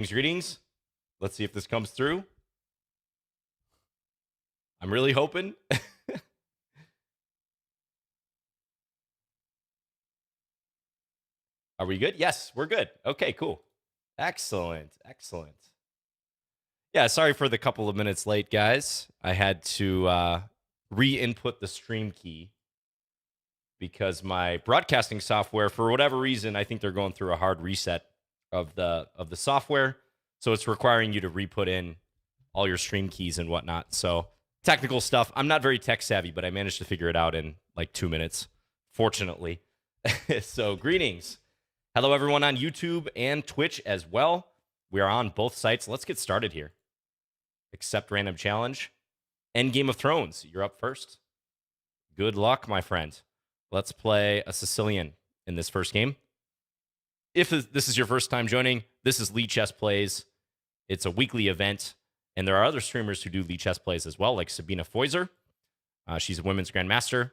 Greetings. Let's see if this comes through. I'm really hoping. Are we good? Yes, we're good. Okay, cool. Excellent. Excellent. Yeah, sorry for the couple of minutes late, guys. I had to re-input the stream key because my broadcasting software, for whatever reason, I think they're going through a hard reset of the software. So it's requiring you to re-put in all your stream keys and whatnot. So technical stuff. I'm not very tech savvy, but I managed to figure it out in like 2 minutes, fortunately. So greetings. Hello, everyone on YouTube and Twitch as well. We are on both sites. Let's get started here. Accept random challenge. Endgame of Thrones. You're up first. Good luck, my friend. Let's play a Sicilian in this first game. If this is your first time joining, this is Lichess Plays. It's a weekly event, and there are other streamers who do Lichess Plays as well, like Sabina Foiser. She's a women's grandmaster.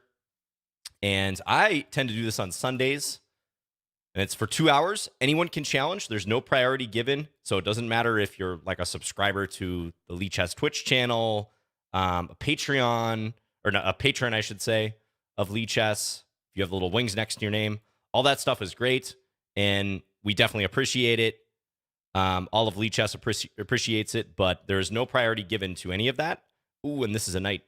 And I tend to do this on Sundays, and it's for 2 hours. Anyone can challenge. There's no priority given, so it doesn't matter if you're like a subscriber to the Lichess Twitch channel, a Patreon, or not, a patron, I should say, of Lichess. If you have the little wings next to your name, all that stuff is great, and we definitely appreciate it. All of Lichess appreciates it, but there is no priority given to any of that. Ooh, and this is a knight.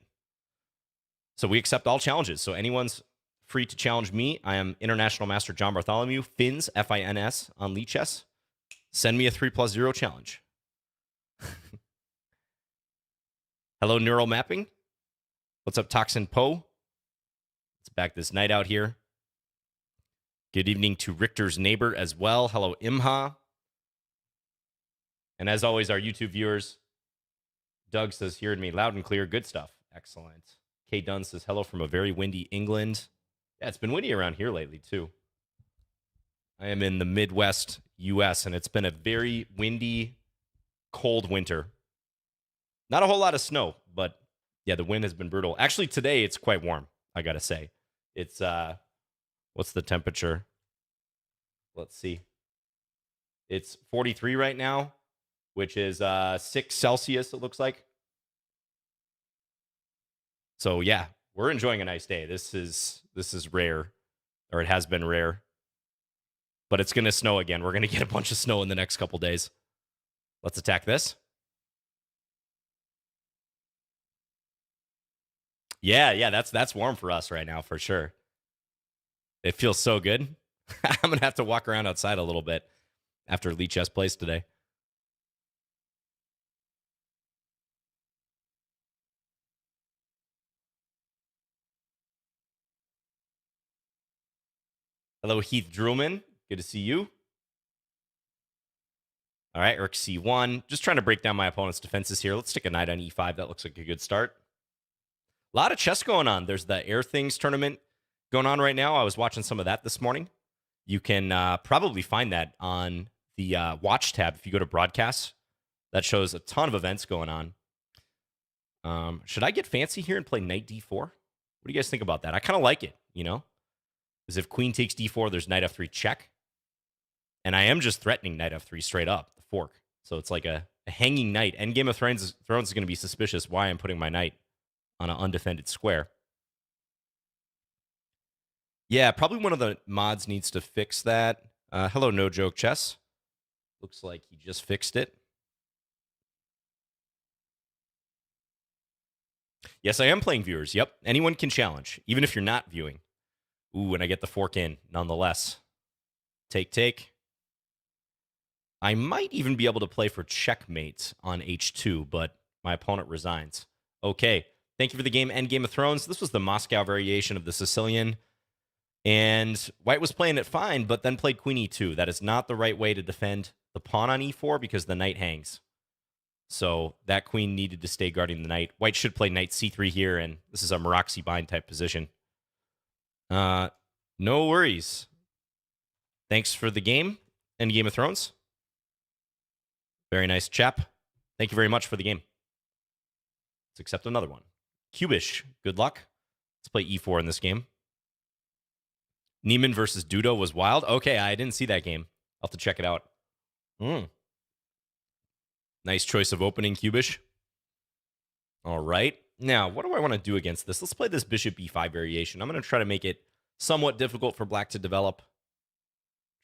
So we accept all challenges. So anyone's free to challenge me. I am International Master John Bartholomew, Fins, F-I-N-S, on Lichess. Send me a 3+0 challenge. Hello, Neural Mapping. What's up, Toxin Poe? Let's back this knight out here. Good evening to Richter's neighbor as well. Hello, Imha. And as always, our YouTube viewers. Doug says, hearing me loud and clear. Good stuff. Excellent. Kay Dunn says, hello from a very windy England. Yeah, it's been windy around here lately, too. I am in the Midwest U.S., and it's been a very windy, cold winter. Not a whole lot of snow, but yeah, the wind has been brutal. Actually, today it's quite warm, I got to say. It's, what's the temperature? Let's see. It's 43 right now, which is 6 Celsius, it looks like. So yeah, we're enjoying a nice day. This is rare, or it has been rare. But it's going to snow again. We're going to get a bunch of snow in the next couple days. Let's attack this. Yeah, that's warm for us right now, for sure. It feels so good. I'm going to have to walk around outside a little bit after Lichess plays today. Hello, Heath Drulman. Good to see you. All right, Erk C1. Just trying to break down my opponent's defenses here. Let's stick a knight on E5. That looks like a good start. A lot of chess going on. There's the Air Things tournament going on right now. I was watching some of that this morning. You can probably find that on the watch tab if you go to broadcasts. That shows a ton of events going on. Should I get fancy here and play knight d4? What do you guys think about that? I kind of like it, you know? Because if queen takes d4, there's knight f3 check. And I am just threatening knight f3 straight up, the fork. So it's like a hanging knight. Endgame of Thrones is going to be suspicious why I'm putting my knight on an undefended square. Yeah, probably one of the mods needs to fix that. Hello, No Joke Chess. Looks like he just fixed it. Yes, I am playing viewers. Yep, anyone can challenge, even if you're not viewing. Ooh, and I get the fork in, nonetheless. Take. I might even be able to play for checkmate on h2, but my opponent resigns. Okay, thank you for the game, Endgame of Thrones. This was the Moscow variation of the Sicilian. And white was playing it fine, but then played queen e2. That is not the right way to defend the pawn on e4 because the knight hangs. So that queen needed to stay guarding the knight. White should play knight c3 here, and this is a Maroczy bind type position. No worries. Thanks for the game, Endgame of Thrones. Very nice chap. Thank you very much for the game. Let's accept another one. Cubish, good luck. Let's play e4 in this game. Neiman versus Dudo was wild. Okay, I didn't see that game. I'll have to check it out. Nice choice of opening, Cubish. All right. Now, what do I want to do against this? Let's play this bishop e5 variation. I'm going to try to make it somewhat difficult for black to develop.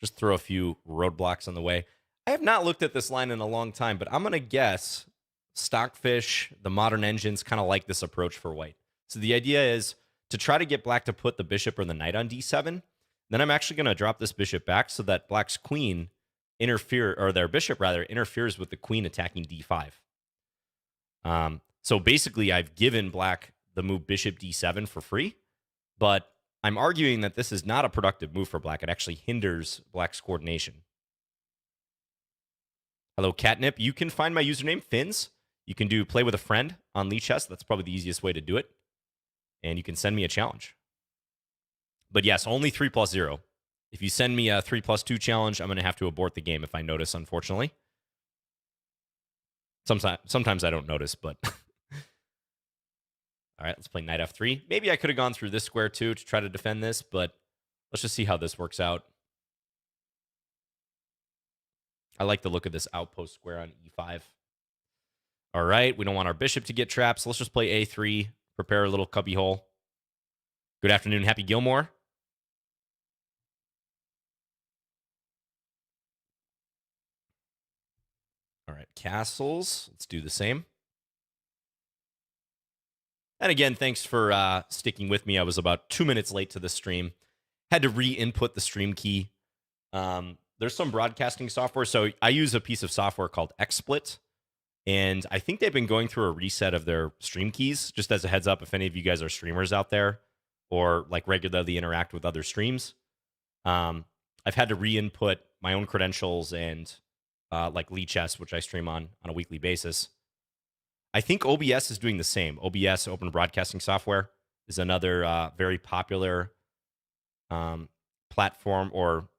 Just throw a few roadblocks on the way. I have not looked at this line in a long time, but I'm going to guess Stockfish, the modern engines, kind of like this approach for white. So the idea is to try to get black to put the bishop or the knight on d7. Then I'm actually going to drop this bishop back so that black's queen their bishop rather, interferes with the queen attacking d5. So basically, I've given black the move bishop d7 for free, but I'm arguing that this is not a productive move for black. It actually hinders black's coordination. Hello, Catnip. You can find my username, Fins. You can do play with a friend on Lichess. That's probably the easiest way to do it. And you can send me a challenge. But yes, only 3+0. If you send me a 3+2 challenge, I'm going to have to abort the game if I notice, unfortunately. Sometimes I don't notice, but... All right, let's play knight f3. Maybe I could have gone through this square too to try to defend this, but let's just see how this works out. I like the look of this outpost square on e5. All right, we don't want our bishop to get trapped, so let's just play a3, prepare a little cubby hole. Good afternoon, Happy Gilmore. All right, castles. Let's do the same. And again, thanks for sticking with me. I was about 2 minutes late to the stream. Had to re-input the stream key. There's some broadcasting software. So I use a piece of software called XSplit. And I think they've been going through a reset of their stream keys. Just as a heads up, if any of you guys are streamers out there or like regularly interact with other streams, I've had to re-input my own credentials and like Lichess, which I stream on a weekly basis. I think OBS is doing the same. OBS, Open Broadcasting Software, is another very popular platform or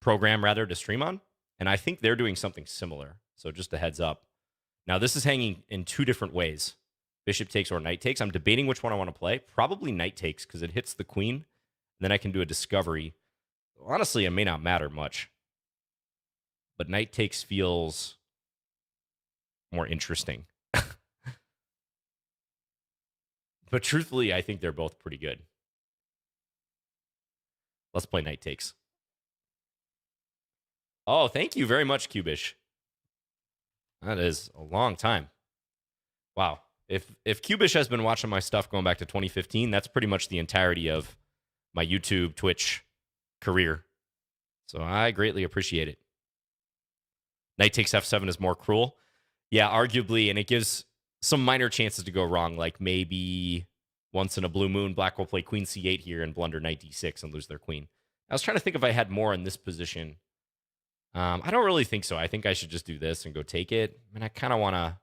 program, rather, to stream on. And I think they're doing something similar. So just a heads up. Now, this is hanging in two different ways. Bishop takes or knight takes. I'm debating which one I want to play. Probably knight takes because it hits the queen. And then I can do a discovery. Honestly, it may not matter much. But knight takes feels more interesting. But truthfully, I think they're both pretty good. Let's play knight takes. Oh, thank you very much, Cubish. That is a long time. Wow. If Cubish has been watching my stuff going back to 2015, that's pretty much the entirety of my YouTube, Twitch career. So I greatly appreciate it. Knight takes f7 is more cruel. Yeah, arguably, and it gives some minor chances to go wrong, like maybe once in a blue moon, black will play queen c8 here and blunder knight d6 and lose their queen. I was trying to think if I had more in this position. I don't really think so. I think I should just do this and go take it. I mean, I kind of want to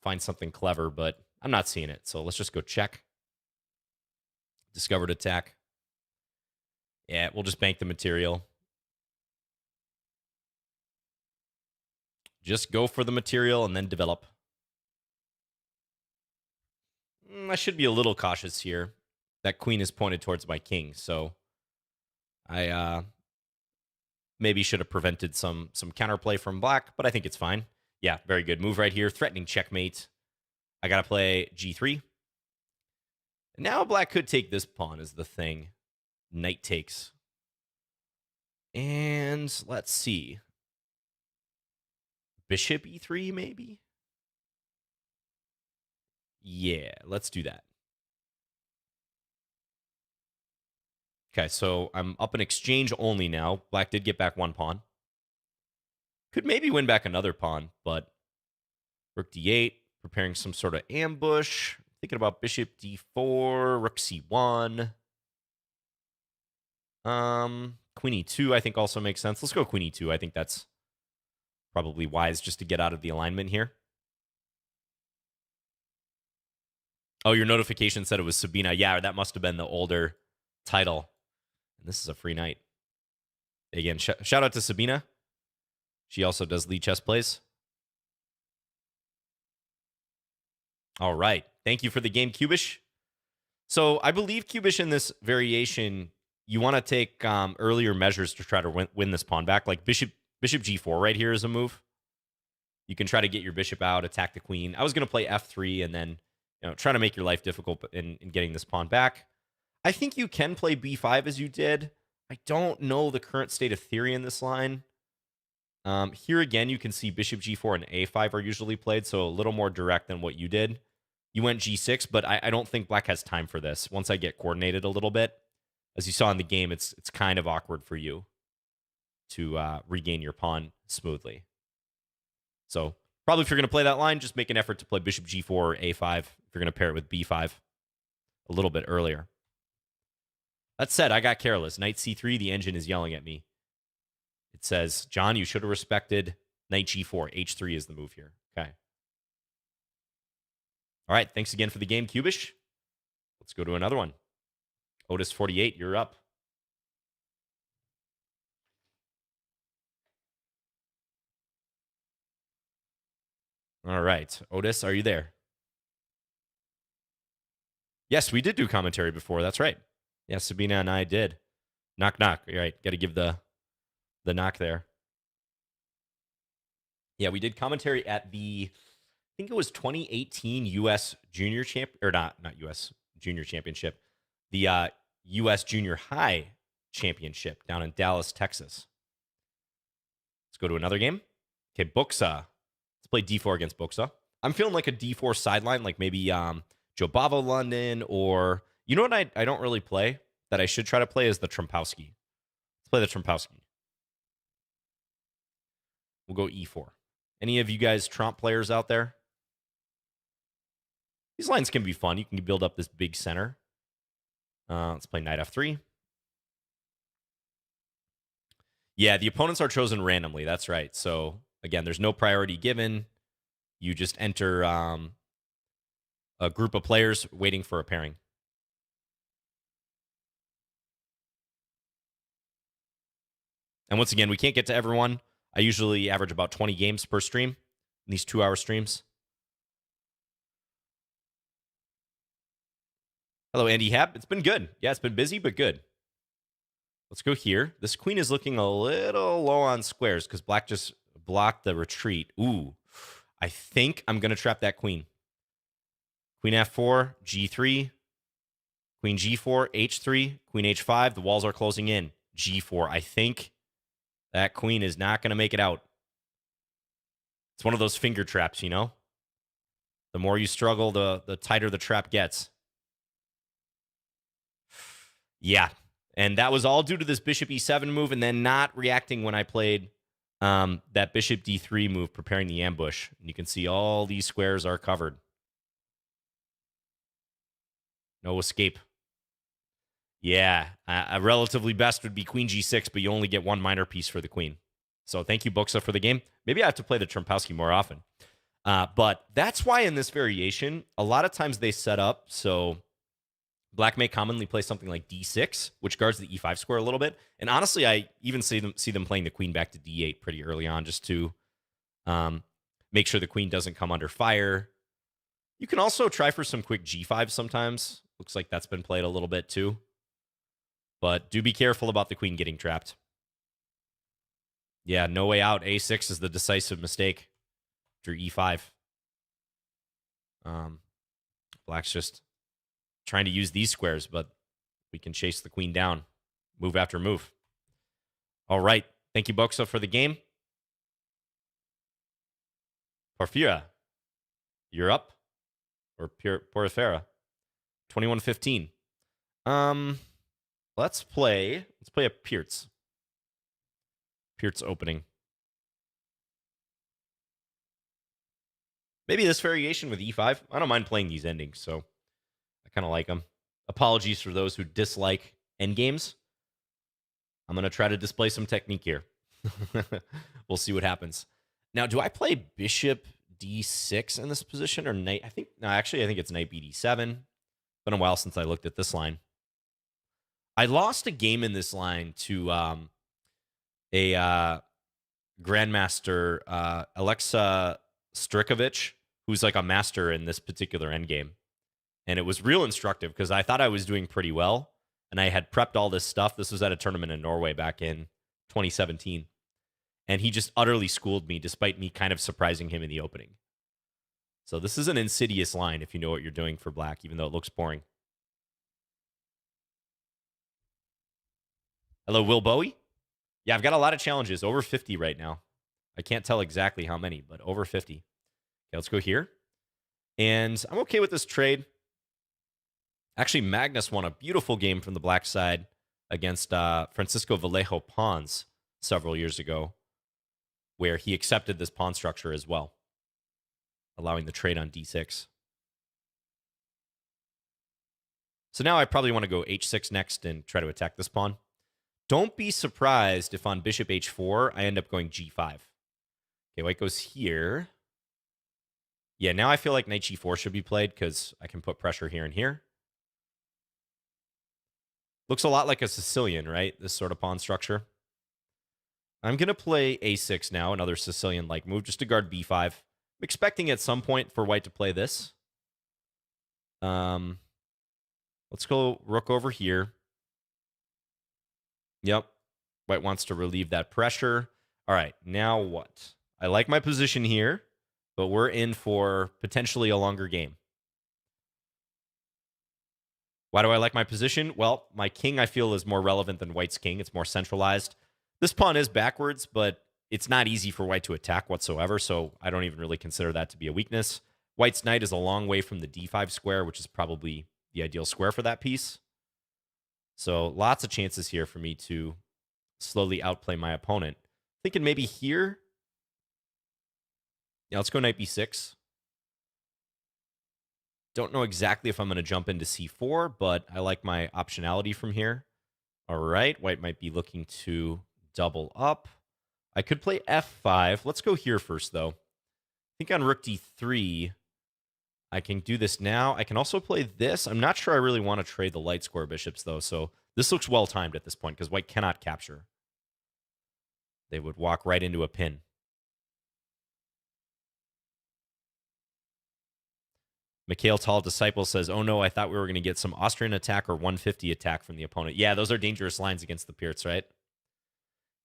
find something clever, but I'm not seeing it. So let's just go check. Discovered attack. Yeah, we'll just bank the material. Just go for the material and then develop. I should be a little cautious here. That queen is pointed towards my king, so I maybe should have prevented some counterplay from black, but I think it's fine. Yeah, very good move right here. Threatening checkmate. I got to play g3. Now black could take this pawn is the thing. Knight takes. And let's see. Bishop e3 maybe? Yeah, let's do that. Okay, so I'm up in exchange only now. Black did get back one pawn. Could maybe win back another pawn, but rook d8, preparing some sort of ambush. Thinking about bishop d4, rook c1. Queen e2 I think also makes sense. Let's go queen e2. I think that's probably wise just to get out of the alignment here. Oh, your notification said it was Sabina. Yeah, that must have been the older title. And this is a free night. Again, shout out to Sabina. She also does Lichess plays. All right. Thank you for the game, Cubish. So I believe, Cubish, in this variation, you want to take earlier measures to try to win this pawn back. Like bishop g4 right here is a move. You can try to get your bishop out, attack the queen. I was going to play f3 and then try to make your life difficult in getting this pawn back. I think you can play b5 as you did. I don't know the current state of theory in this line. Here again, you can see bishop g4 and a5 are usually played, so a little more direct than what you did. You went g6, but I don't think black has time for this. Once I get coordinated a little bit, as you saw in the game, it's kind of awkward for you to regain your pawn smoothly. So probably if you're going to play that line, just make an effort to play bishop g4 or a5 if you're going to pair it with b5 a little bit earlier. That said, I got careless. Knight c3, the engine is yelling at me. It says, John, you should have respected knight g4. h3 is the move here. Okay. All right, thanks again for the game, Cubish. Let's go to another one. Otis48, you're up. All right, Otis, are you there? Yes, we did do commentary before. That's right. Yeah, Sabina and I did. Knock, knock. All right, got to give the knock there. Yeah, we did commentary at the, I think it was 2018 U.S. Junior Champ, or not U.S. Junior Championship, the U.S. Junior High Championship down in Dallas, Texas. Let's go to another game. Okay, Buxa. Let's play d4 against Buxa. I'm feeling like a d4 sideline, like maybe Jobava London, or you know what I don't really play that I should try to play is the Trompowsky. Let's play the Trompowsky. We'll go e4. Any of you guys Tromp players out there? These lines can be fun. You can build up this big center. Let's play knight f3. Yeah, the opponents are chosen randomly. That's right. So, again, there's no priority given. You just enter a group of players waiting for a pairing. And once again, we can't get to everyone. I usually average about 20 games per stream in these 2-hour streams. Hello, Andy Hap. It's been good. Yeah, it's been busy, but good. Let's go here. This queen is looking a little low on squares because black just blocked the retreat. Ooh, I think I'm going to trap that queen. Queen f4, g3, queen g4, h3, queen h5. The walls are closing in. g4. I think that queen is not going to make it out. It's one of those finger traps, you know? The more you struggle, the tighter the trap gets. Yeah. And that was all due to this bishop e7 move and then not reacting when I played that bishop d3 move, preparing the ambush. And you can see all these squares are covered. No escape. Yeah, a relatively best would be queen g6, but you only get one minor piece for the queen. So thank you, Buxa, for the game. Maybe I have to play the Trompowsky more often. But that's why in this variation, a lot of times they set up so black may commonly play something like d6, which guards the e5 square a little bit. And honestly, I even see them playing the queen back to d8 pretty early on just to make sure the queen doesn't come under fire. You can also try for some quick g5 sometimes. Looks like that's been played a little bit too. But do be careful about the queen getting trapped. Yeah, no way out. A6 is the decisive mistake after e5. Black's just trying to use these squares, but we can chase the queen down. Move after move. All right. Thank you, Buxa, for the game. Porfira, you're up. Or Porfira. 21-15. Let's play a Pirc. Pirc opening. Maybe this variation with e5. I don't mind playing these endings, so I kind of like them. Apologies for those who dislike endgames. I'm going to try to display some technique here. We'll see what happens. Now, do I play bishop d6 in this position or knight? I think it's knight bd7. Been a while since I looked at this line. I lost a game in this line to a grandmaster, Alexa Strikovic, who's like a master in this particular endgame. And it was real instructive because I thought I was doing pretty well. And I had prepped all this stuff. This was at a tournament in Norway back in 2017. and he just utterly schooled me despite me kind of surprising him in the opening. So this is an insidious line if you know what you're doing for black, even though it looks boring. Hello, Will Bowie? Yeah, I've got a lot of challenges, over 50 right now. I can't tell exactly how many, but over 50. Okay, let's go here. And I'm okay with this trade. Actually, Magnus won a beautiful game from the black side against Francisco Vallejo pawns several years ago, where he accepted this pawn structure as well, allowing the trade on d6. So now I probably want to go h6 next and try to attack this pawn. Don't be surprised if on bishop h4, I end up going g5. Okay, white goes here. Yeah, now I feel like knight g4 should be played because I can put pressure here and here. Looks a lot like a Sicilian, right? This sort of pawn structure. I'm going to play a6 now, another Sicilian-like move, just to guard b5. I'm expecting at some point for white to play this. Let's go rook over here. Yep. White wants to relieve that pressure. All right, now what? I like my position here, but we're in for potentially a longer game. Why do I like my position? Well, my king, I feel, is more relevant than white's king. It's more centralized. This pawn is backwards, but it's not easy for white to attack whatsoever, so I don't even really consider that to be a weakness. White's knight is a long way from the d5 square, which is probably the ideal square for that piece. So lots of chances here for me to slowly outplay my opponent. Thinking maybe here. Yeah, let's go knight b6. Don't know exactly if I'm going to jump into c4, but I like my optionality from here. All right, white might be looking to double up. I could play f5. Let's go here first, though. I think on rook d3, I can do this now. I can also play this. I'm not sure I really want to trade the light square bishops, though, so this looks well-timed at this point because white cannot capture. They would walk right into a pin. Mikhail Tall Disciple says, oh no, I thought we were going to get some Austrian attack or 150 attack from the opponent. Yeah, those are dangerous lines against the Pircs, right?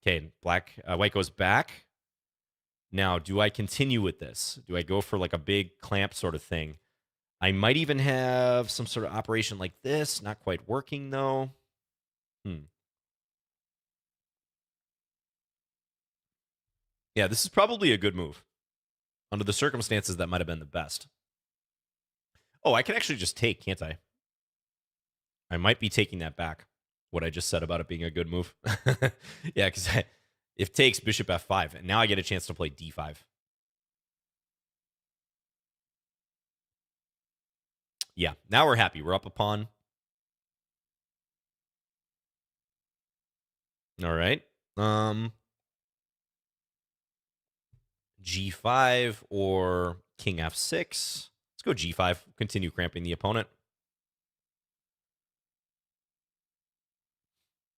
Okay, white goes back. Now, do I continue with this? Do I go for like a big clamp sort of thing? I might even have some sort of operation like this. Not quite working, though. Yeah, this is probably a good move. Under the circumstances, that might have been the best. Oh, I can actually just take, can't I? I might be taking that back, what I just said about it being a good move. Yeah, because if takes, bishop f5, and now I get a chance to play d5. Yeah, now we're happy. We're up a pawn. All right. G5 or king f6. Let's go g5. Continue cramping the opponent.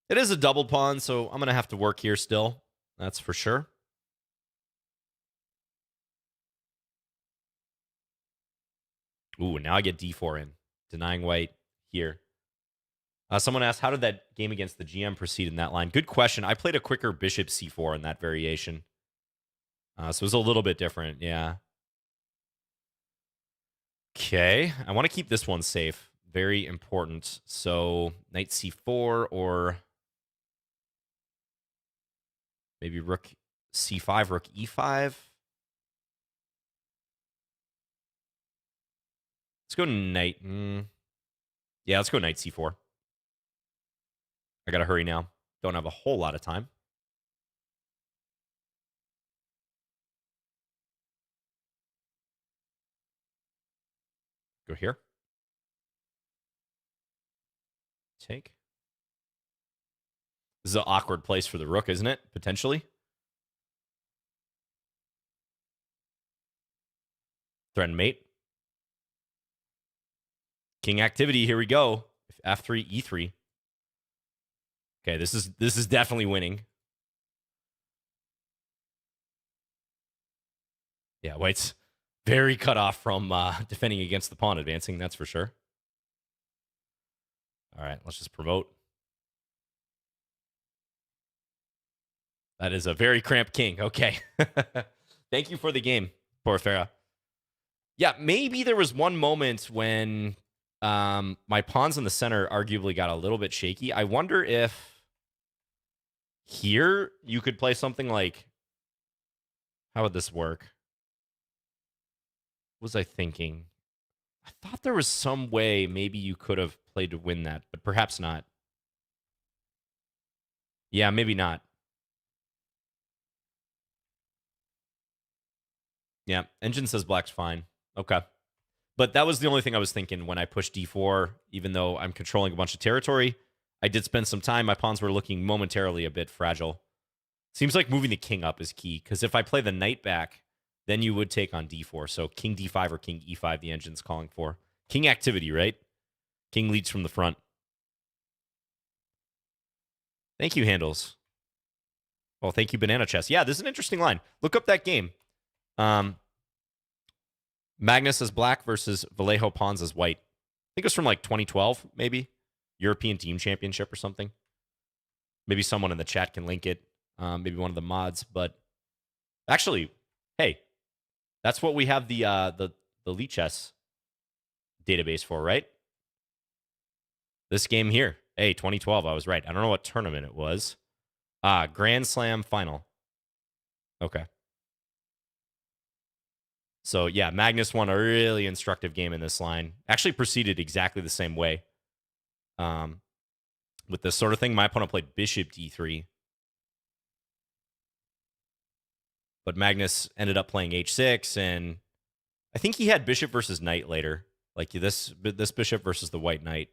It is a double pawn, so I'm going to have to work here still. That's for sure. Ooh, now I get d4 in, denying white here. Someone asked, how did that game against the GM proceed in that line? Good question. I played a quicker bishop c4 in that variation. So it was a little bit different, yeah. Okay, I want to keep this one safe. Very important. So knight c4 or maybe rook c5, rook e5. Let's go knight. Yeah, let's go knight c4. I got to hurry now. Don't have a whole lot of time. Go here. Take. This is an awkward place for the rook, isn't it? Potentially. Threaten mate. King activity. Here we go. F3, E3. Okay, this is definitely winning. Yeah, white's very cut off from defending against the pawn advancing, that's for sure. All right, let's just promote. That is a very cramped king. Okay. Thank you for the game, Porfera. Yeah, maybe there was one moment when my pawns in the center arguably got a little bit shaky. I wonder if here you could play something like, how would this work? What was I thinking? I thought there was some way maybe you could have played to win that, but perhaps not. Yeah, maybe not. Yeah, engine says black's fine. Okay. But that was the only thing I was thinking when I pushed d4, even though I'm controlling a bunch of territory. I did spend some time. My pawns were looking momentarily a bit fragile. Seems like moving the king up is key, because if I play the knight back, then you would take on d4. So king d5 or king e5, the engine's calling for. King activity, right? King leads from the front. Thank you, Handles. Well, thank you, Banana Chess. Yeah, this is an interesting line. Look up that game. Magnus as black versus Vallejo Pawns as white. I think it was from like 2012, maybe. European Team Championship or something. Maybe someone in the chat can link it. Maybe one of the mods. But actually, hey, that's what we have the Lichess database for, right? This game here. Hey, 2012, I was right. I don't know what tournament it was. Grand Slam final. Okay. So, yeah, Magnus won a really instructive game in this line. Actually proceeded exactly the same way. With this sort of thing, my opponent played bishop d3. But Magnus ended up playing h6, and I think he had bishop versus knight later. Like this bishop versus the white knight.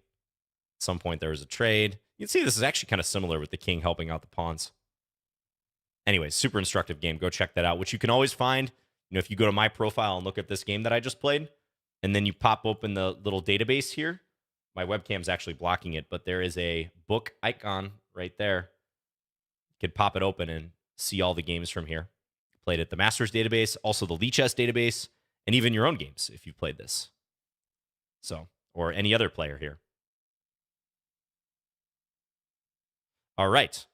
At some point, there was a trade. You can see this is actually kind of similar with the king helping out the pawns. Anyways, super instructive game. Go check that out, which you can always find. If you go to my profile and look at this game that I just played, and then you pop open the little database here. My webcam's actually blocking it, but there is a book icon right there. You could pop it open and see all the games from here. Played at the Masters database, also the Lichess database, and even your own games if you've played this. So, or any other player here. All right,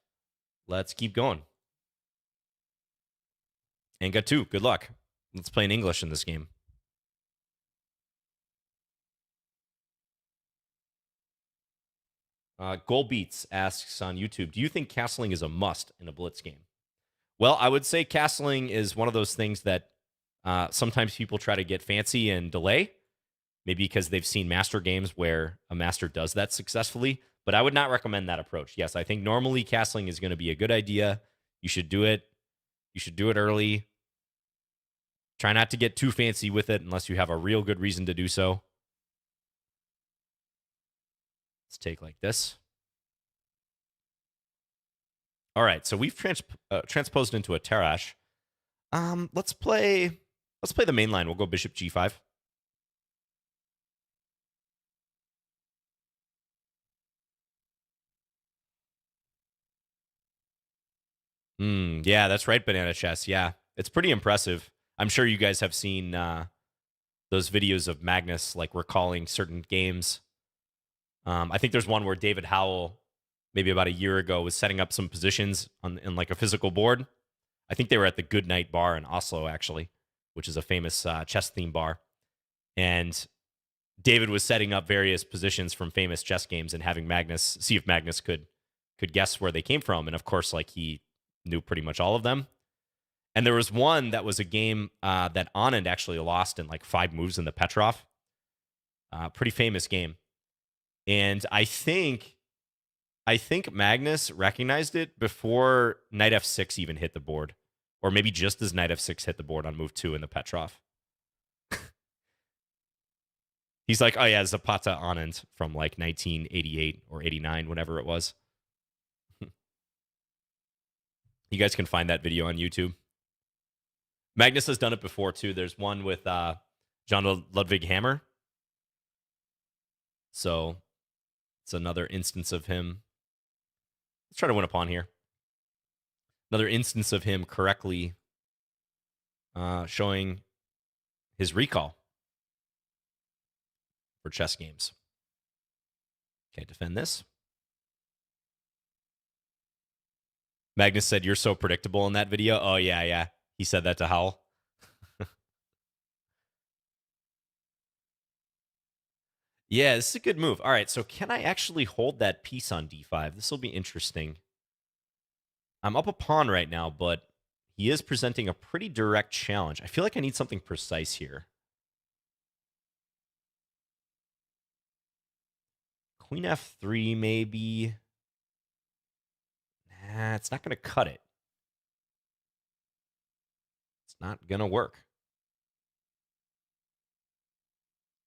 let's keep going. Anga 2, good luck. Let's play in English in this game. Goal Beats asks on YouTube, do you think castling is a must in a blitz game? Well, I would say castling is one of those things that sometimes people try to get fancy and delay, maybe because they've seen master games where a master does that successfully, but I would not recommend that approach. Yes, I think normally castling is going to be a good idea. You should do it. You should do it early. Try not to get too fancy with it unless you have a real good reason to do so. Let's take like this. All right, so we've transposed into a Tarras. Let's play the main line. We'll go bishop g5. Yeah, that's right, Banana Chess. Yeah, it's pretty impressive. I'm sure you guys have seen those videos of Magnus like recalling certain games. I think there's one where David Howell, maybe about a year ago, was setting up some positions in like a physical board. I think they were at the Good Night Bar in Oslo, actually, which is a famous chess theme bar. And David was setting up various positions from famous chess games and having Magnus see if Magnus could guess where they came from. And of course, like he knew pretty much all of them. And there was one that was a game that Anand actually lost in like 5 moves in the Petrov. Pretty famous game. And I think Magnus recognized it before knight f6 even hit the board. Or maybe just as knight f6 hit the board on move 2 in the Petrov. He's like, oh yeah, Zapata Anand from like 1988 or 89, whenever it was. You guys can find that video on YouTube. Magnus has done it before, too. There's one with John Ludwig Hammer. So it's another instance of him. Let's try to win a pawn here. Another instance of him correctly showing his recall for chess games. Okay, defend this. Magnus said, "You're so predictable in that video." Oh, yeah, yeah. He said that to Howl. Yeah, this is a good move. All right, so can I actually hold that piece on d5? This will be interesting. I'm up a pawn right now, but he is presenting a pretty direct challenge. I feel like I need something precise here. Queen f3, maybe. Nah, it's not going to cut it. It's not going to work.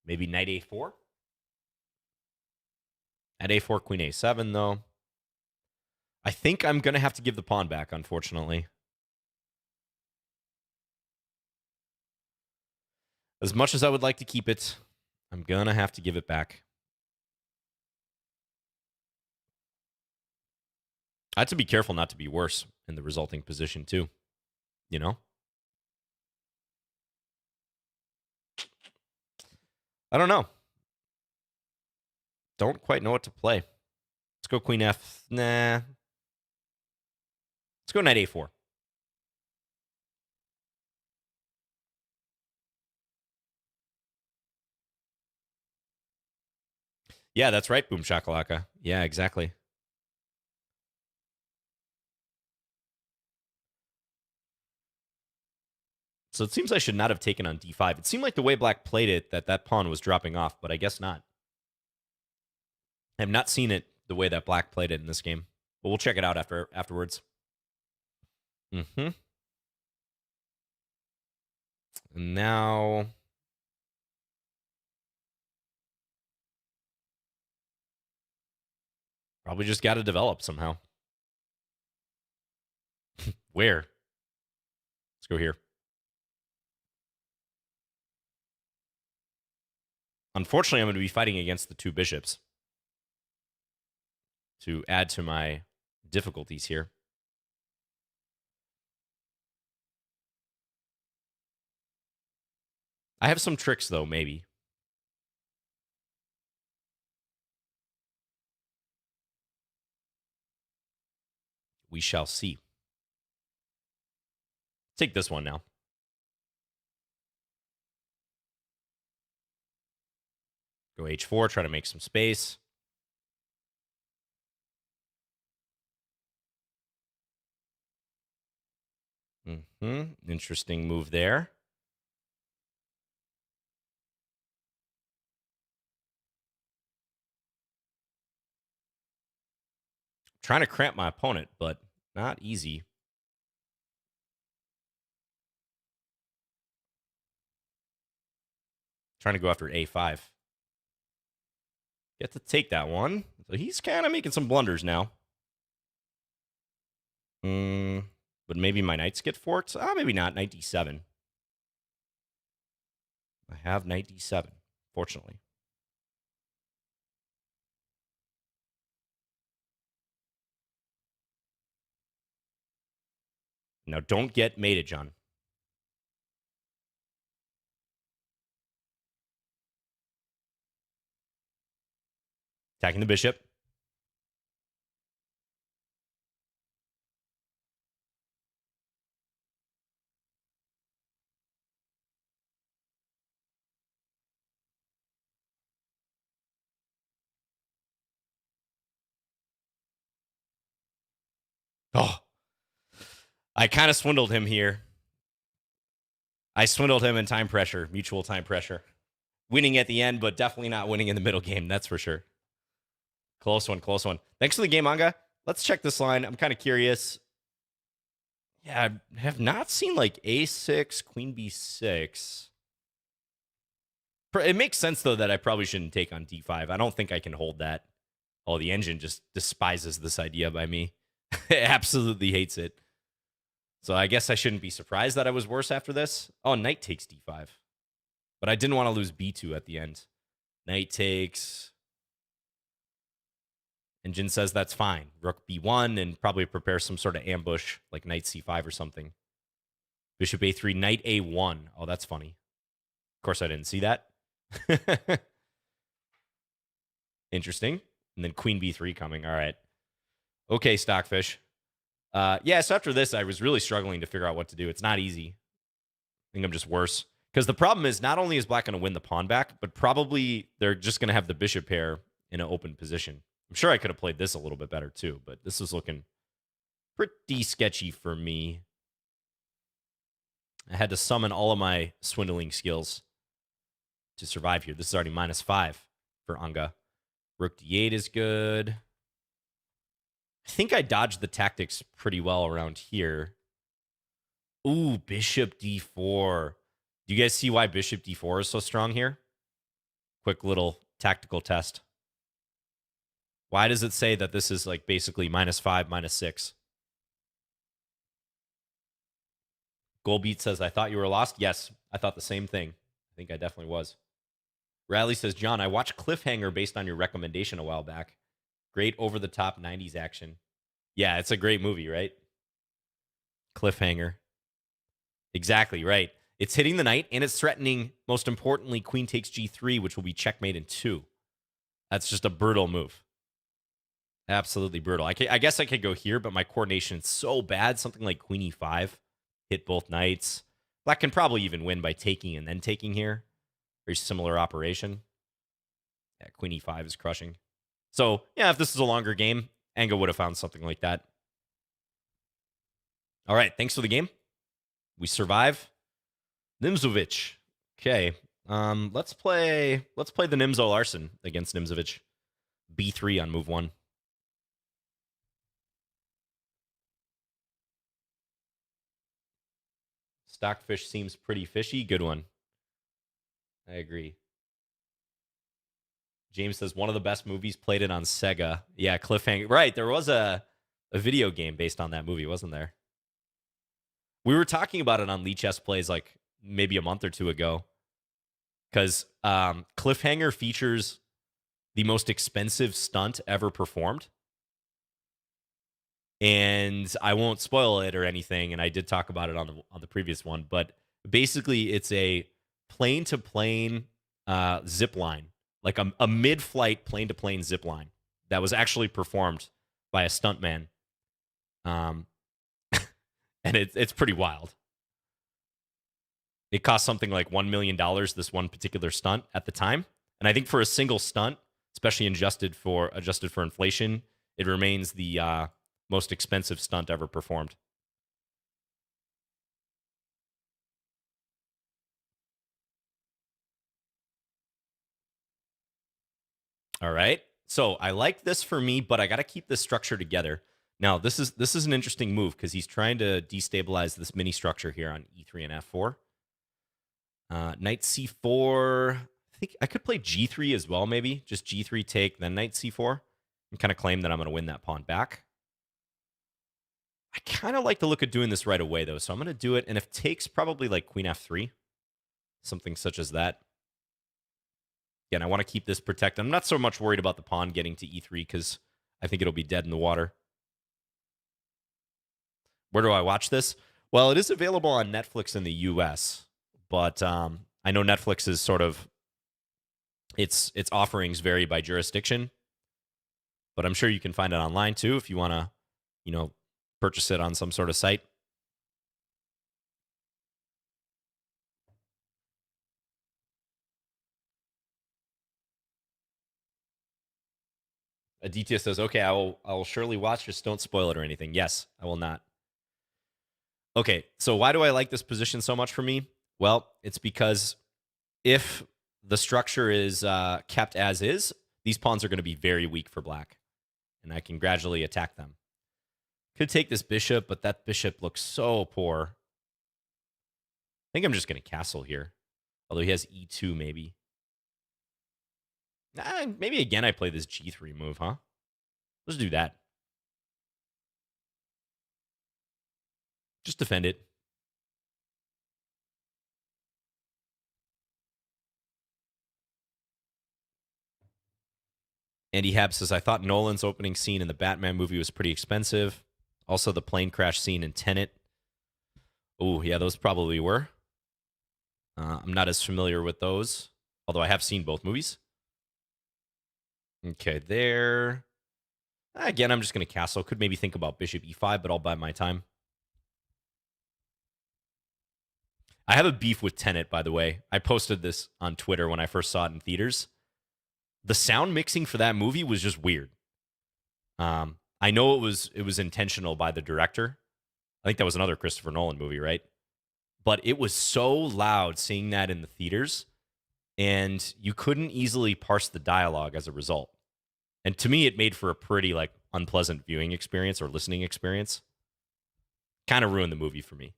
Maybe knight a4? At a4, queen a7, though. I think I'm going to have to give the pawn back, unfortunately. As much as I would like to keep it, I'm going to have to give it back. I have to be careful not to be worse in the resulting position, too. You know? I don't know. Don't quite know what to play. Let's go queen f. Nah. Let's go knight a4. Yeah, that's right, Boom Shakalaka. Yeah, exactly. So it seems I should not have taken on d5. It seemed like the way black played it that pawn was dropping off, but I guess not. I have not seen it the way that black played it in this game. But we'll check it out afterwards. Mm-hmm. And now... probably just got to develop somehow. Where? Let's go here. Unfortunately, I'm going to be fighting against the two bishops to add to my difficulties here. I have some tricks, though, maybe. We shall see. Take this one now. Go h4, try to make some space. Interesting move there. Trying to cramp my opponent, but not easy. Trying to go after a5. Get to take that one. So he's kind of making some blunders now. But maybe my knights get forked? Maybe not. Knight d7. I have knight d7, fortunately. Now, don't get mated, John. Attacking the bishop. Oh, I kind of swindled him here. I swindled him in time pressure, mutual time pressure. Winning at the end, but definitely not winning in the middle game, that's for sure. Close one, close one. Thanks for the game, Manga. Let's check this line. I'm kind of curious. Yeah, I have not seen like a6, queen b6. It makes sense, though, that I probably shouldn't take on d5. I don't think I can hold that. Oh, the engine just despises this idea by me. It absolutely hates it. So I guess I shouldn't be surprised that I was worse after this. Oh, knight takes d5. But I didn't want to lose b2 at the end. Knight takes. Engine says that's fine. Rook b1 and probably prepare some sort of ambush like knight c5 or something. Bishop a3, knight a1. Oh, that's funny. Of course, I didn't see that. Interesting. And then queen b3 coming. All right. Okay, Stockfish. Yeah, so after this, I was really struggling to figure out what to do. It's not easy. I think I'm just worse. Because the problem is not only is black going to win the pawn back, but probably they're just going to have the bishop pair in an open position. I'm sure I could have played this a little bit better too, but this is looking pretty sketchy for me. I had to summon all of my swindling skills to survive here. This is already -5 for Anga. Rook d8 is good. I think I dodged the tactics pretty well around here. Ooh, bishop d4. Do you guys see why bishop d4 is so strong here? Quick little tactical test. Why does it say that this is like basically -5, -6? Goalbeat says, I thought you were lost. Yes, I thought the same thing. I think I definitely was. Rally says, John, I watched Cliffhanger based on your recommendation a while back. Great over-the-top 90s action. Yeah, it's a great movie, right? Cliffhanger. Exactly, right. It's hitting the knight, and it's threatening, most importantly, queen takes g3, which will be checkmate in 2. That's just a brutal move. Absolutely brutal. I guess I could go here, but my coordination is so bad. Something like queen e5, hit both knights. Black can probably even win by taking and then taking here. Very similar operation. Yeah, queen e5 is crushing. So, yeah, if this is a longer game, Anga would have found something like that. All right, thanks for the game. We survive. Nimzo-Vic. Okay. Let's play the Nimzo Larsen against Nimzo-Vic. B3 on move 1. Stockfish seems pretty fishy. Good one. I agree. James says one of the best movies, played it on Sega. Yeah, Cliffhanger. Right, there was a video game based on that movie, wasn't there? We were talking about it on Lichess Plays like maybe a month or two ago. Because Cliffhanger features the most expensive stunt ever performed. And I won't spoil it or anything, and I did talk about it on the previous one, but basically it's a plane-to-plane zip line, like a mid-flight plane-to-plane zip line that was actually performed by a stuntman. And it's pretty wild. It cost something like $1 million, this one particular stunt at the time. And I think for a single stunt, especially adjusted for inflation, it remains the most expensive stunt ever performed. All right. So I like this for me, but I got to keep this structure together. Now, this is an interesting move because he's trying to destabilize this mini structure here on e3 and f4. Knight c4. I think I could play g3 as well, maybe. Just g3 take, then knight c4. And kind of claim that I'm going to win that pawn back. I kind of like the look of doing this right away, though. So I'm going to do it. And if takes, probably like queen f3. Something such as that. Again, I want to keep this protected. I'm not so much worried about the pawn getting to e3 because I think it'll be dead in the water. Where do I watch this? Well, it is available on Netflix in the US, but I know Netflix is sort of its offerings vary by jurisdiction. But I'm sure you can find it online too if you want to, purchase it on some sort of site. Aditya says, "Okay, I will surely watch. Just don't spoil it or anything." Yes, I will not. Okay, so why do I like this position so much for me? Well, it's because if the structure is kept as is, these pawns are going to be very weak for black, and I can gradually attack them. Could take this bishop, but that bishop looks so poor. I think I'm just going to castle here, although he has e2 maybe. Maybe again I play this g3 move, huh? Let's do that. Just defend it. Andy Hab says, I thought Nolan's opening scene in the Batman movie was pretty expensive. Also, the plane crash scene in Tenet. Oh, yeah, those probably were. I'm not as familiar with those, although I have seen both movies. Okay, there. Again, I'm just going to castle. Could maybe think about bishop e5, but I'll buy my time. I have a beef with Tenet, by the way. I posted this on Twitter when I first saw it in theaters. The sound mixing for that movie was just weird. I know it was intentional by the director. I think that was another Christopher Nolan movie, right? But it was so loud seeing that in the theaters, and you couldn't easily parse the dialogue as a result. And to me, it made for a pretty like unpleasant viewing experience or listening experience. Kind of ruined the movie for me.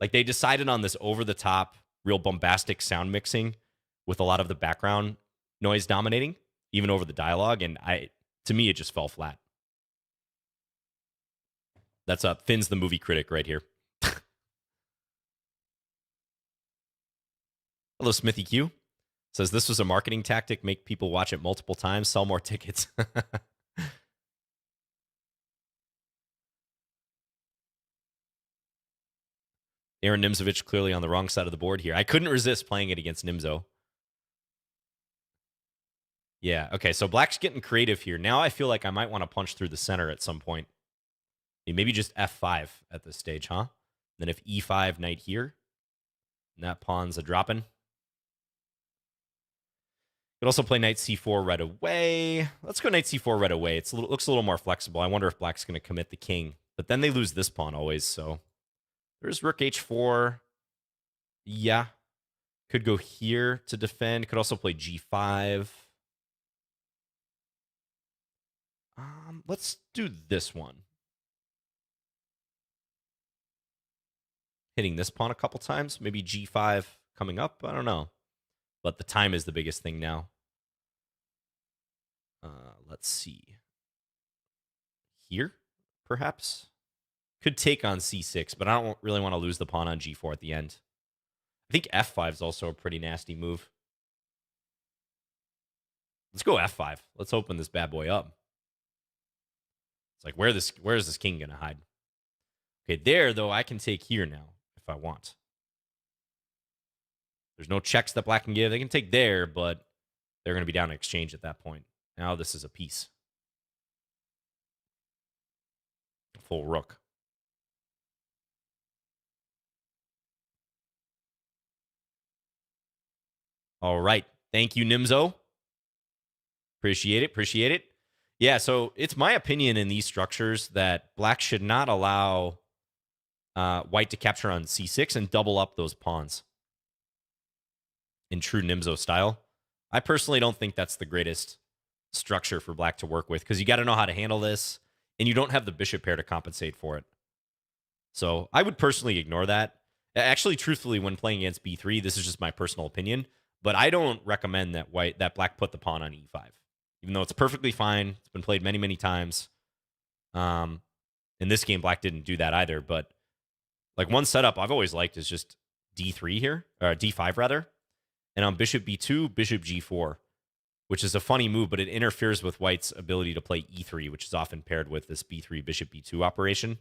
Like they decided on this over the top, real bombastic sound mixing with a lot of the background noise dominating, even over the dialogue, and to me it just fell flat. That's Finn's the movie critic right here. Hello, Smithy Q. Says this was a marketing tactic, make people watch it multiple times, sell more tickets. Aaron Nimzovich clearly on the wrong side of the board here. I couldn't resist playing it against Nimzo. Yeah, okay, so Black's getting creative here. Now I feel like I might want to punch through the center at some point. Maybe just f5 at this stage, huh? Then if e5, knight here, and that pawn's a dropping. Could also play knight c4 right away. Let's go knight c4 right away. It looks a little more flexible. I wonder if Black's going to commit the king. But then they lose this pawn always, so... There's rook h4. Yeah. Could go here to defend. Could also play g5. Let's do this one. Hitting this pawn a couple times. Maybe g5 coming up. I don't know. But the time is the biggest thing now. Let's see. Here, perhaps? Could take on c6, but I don't really want to lose the pawn on g4 at the end. I think f5 is also a pretty nasty move. Let's go f5. Let's open this bad boy up. It's like, where is this king going to hide? Okay, there, though, I can take here now if I want. There's no checks that Black can give. They can take there, but they're going to be down in exchange at that point. Now this is a piece. Full rook. All right. Thank you, Nimzo. Appreciate it. Appreciate it. Yeah, so it's my opinion in these structures that Black should not allow White to capture on c6 and double up those pawns in true Nimzo style. I personally don't think that's the greatest structure for Black to work with because you got to know how to handle this, and you don't have the bishop pair to compensate for it. So I would personally ignore that. Actually, truthfully, when playing against b3, this is just my personal opinion, but I don't recommend that Black put the pawn on e5, even though it's perfectly fine. It's been played many, many times. In this game, Black didn't do that either, but like one setup I've always liked is just d3 here, or d5 rather, and on bishop b2, bishop g4, which is a funny move, but it interferes with White's ability to play e3, which is often paired with this b3, bishop b2 operation.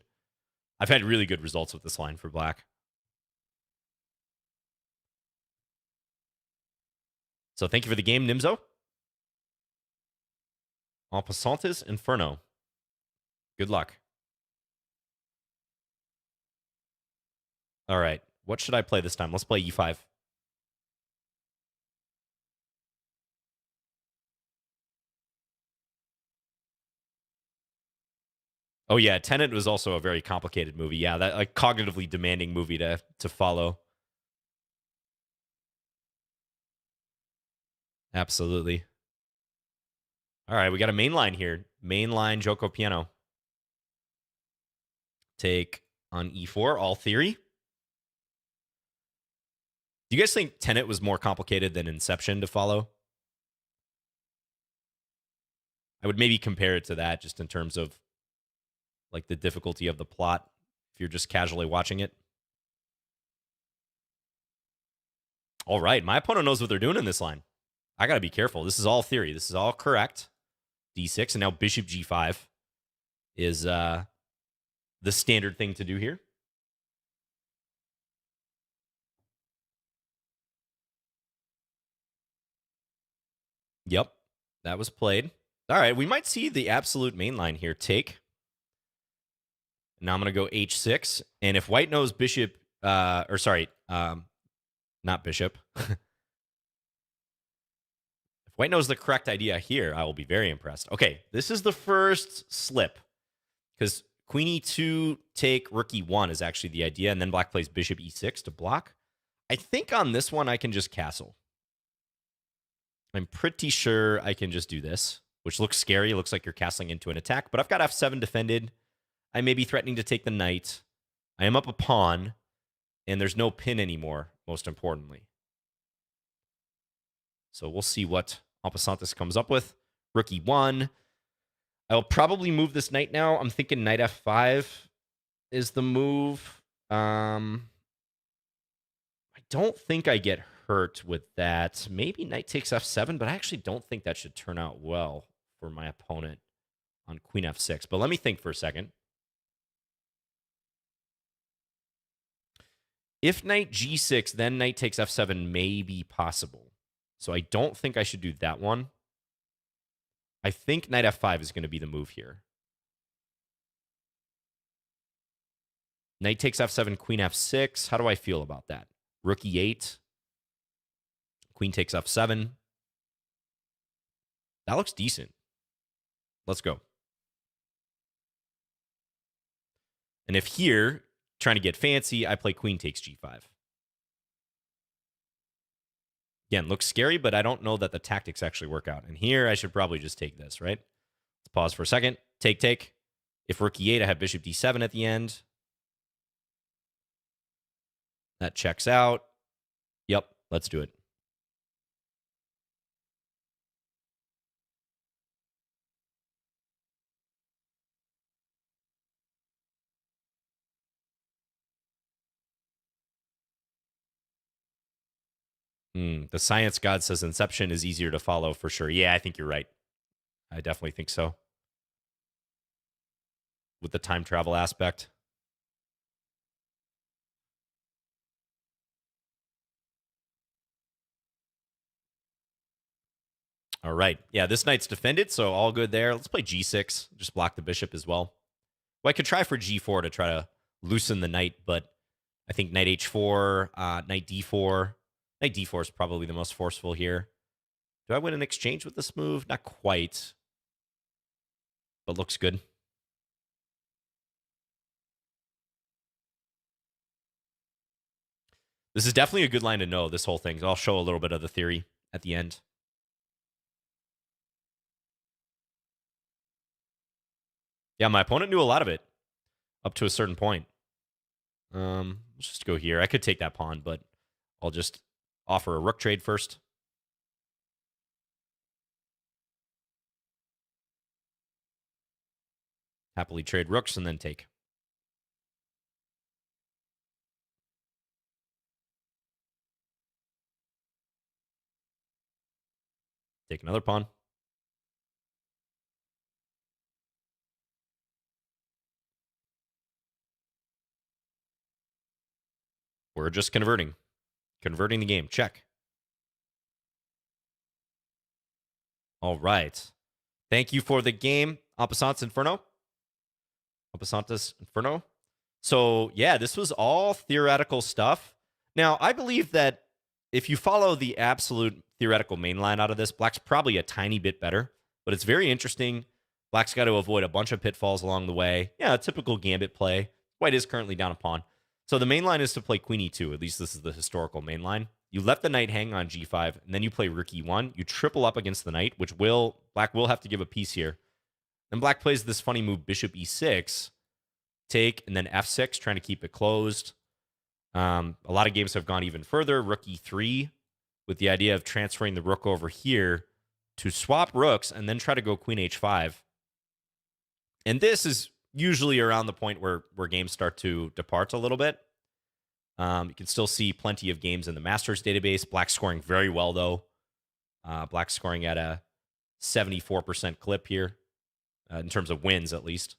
I've had really good results with this line for Black. So thank you for the game, Nimzo. En passantes Inferno. Good luck. All right. What should I play this time? Let's play e5. Oh, yeah. Tenet was also a very complicated movie. Yeah, that like cognitively demanding movie to follow. Absolutely. All right, we got a main line here. Main line Giuoco Piano. Take on e4, all theory. Do you guys think Tenet was more complicated than Inception to follow? I would maybe compare it to that just in terms of like the difficulty of the plot if you're just casually watching it. All right, my opponent knows what they're doing in this line. I got to be careful. This is all theory. This is all correct. D6, and now bishop G5 is the standard thing to do here. Yep, that was played. All right, we might see the absolute main line here. Take. Now I'm going to go h6. And if white knows bishop, not bishop. If white knows the correct idea here, I will be very impressed. Okay, this is the first slip. Because queen e2, take, rook e1 is actually the idea. And then black plays bishop e6 to block. I think on this one, I can just castle. I'm pretty sure I can just do this, which looks scary. It looks like you're castling into an attack. But I've got f7 defended. I may be threatening to take the knight. I am up a pawn. And there's no pin anymore, most importantly. So we'll see what Oppasantis comes up with. Rook e1. I'll probably move this knight now. I'm thinking knight f5 is the move. I don't think I get hurt with that. Maybe knight takes f7, but I actually don't think that should turn out well for my opponent on queen f6. But let me think for a second. If knight g6, then knight takes f7 may be possible. So I don't think I should do that one. I think knight f5 is going to be the move here. Knight takes f7, queen f6. How do I feel about that? Rook e8. Queen takes f7. That looks decent. Let's go. And if here, trying to get fancy, I play queen takes g5. Again, looks scary, but I don't know that the tactics actually work out. And here, I should probably just take this, right? Let's pause for a second. Take, take. If rook e8, I have bishop d7 at the end. That checks out. Yep, let's do it. The science god says Inception is easier to follow for sure. Yeah, I think you're right. I definitely think so. With the time travel aspect. All right. Yeah, this knight's defended, so all good there. Let's play g6. Just block the bishop as well. Well, I could try for g4 to try to loosen the knight, but I think knight h4, knight d4. Knight d4 is probably the most forceful here. Do I win an exchange with this move? Not quite, but looks good. This is definitely a good line to know, this whole thing. I'll show a little bit of the theory at the end. Yeah, my opponent knew a lot of it up to a certain point. Let's just go here. I could take that pawn, but I'll just offer a rook trade first. Happily trade rooks and then take. Take another pawn. We're just converting. Converting the game. Check. All right. Thank you for the game, Oppasantis Inferno. Oppasantis Inferno. So, yeah, this was all theoretical stuff. Now, I believe that if you follow the absolute theoretical main line out of this, Black's probably a tiny bit better, but it's very interesting. Black's got to avoid a bunch of pitfalls along the way. Yeah, a typical gambit play. White is currently down a pawn. So the main line is to play queen e2. At least this is the historical main line. You let the knight hang on g5, and then you play rook e1. You triple up against the knight, which Black will have to give a piece here. Then Black plays this funny move, bishop e6, take, and then f6, trying to keep it closed. A lot of games have gone even further. Rook e3, with the idea of transferring the rook over here to swap rooks and then try to go queen h5. And this is usually around the point where games start to depart a little bit. You can still see plenty of games in the Masters database. Black scoring very well, though. Black scoring at a 74% clip here, in terms of wins, at least.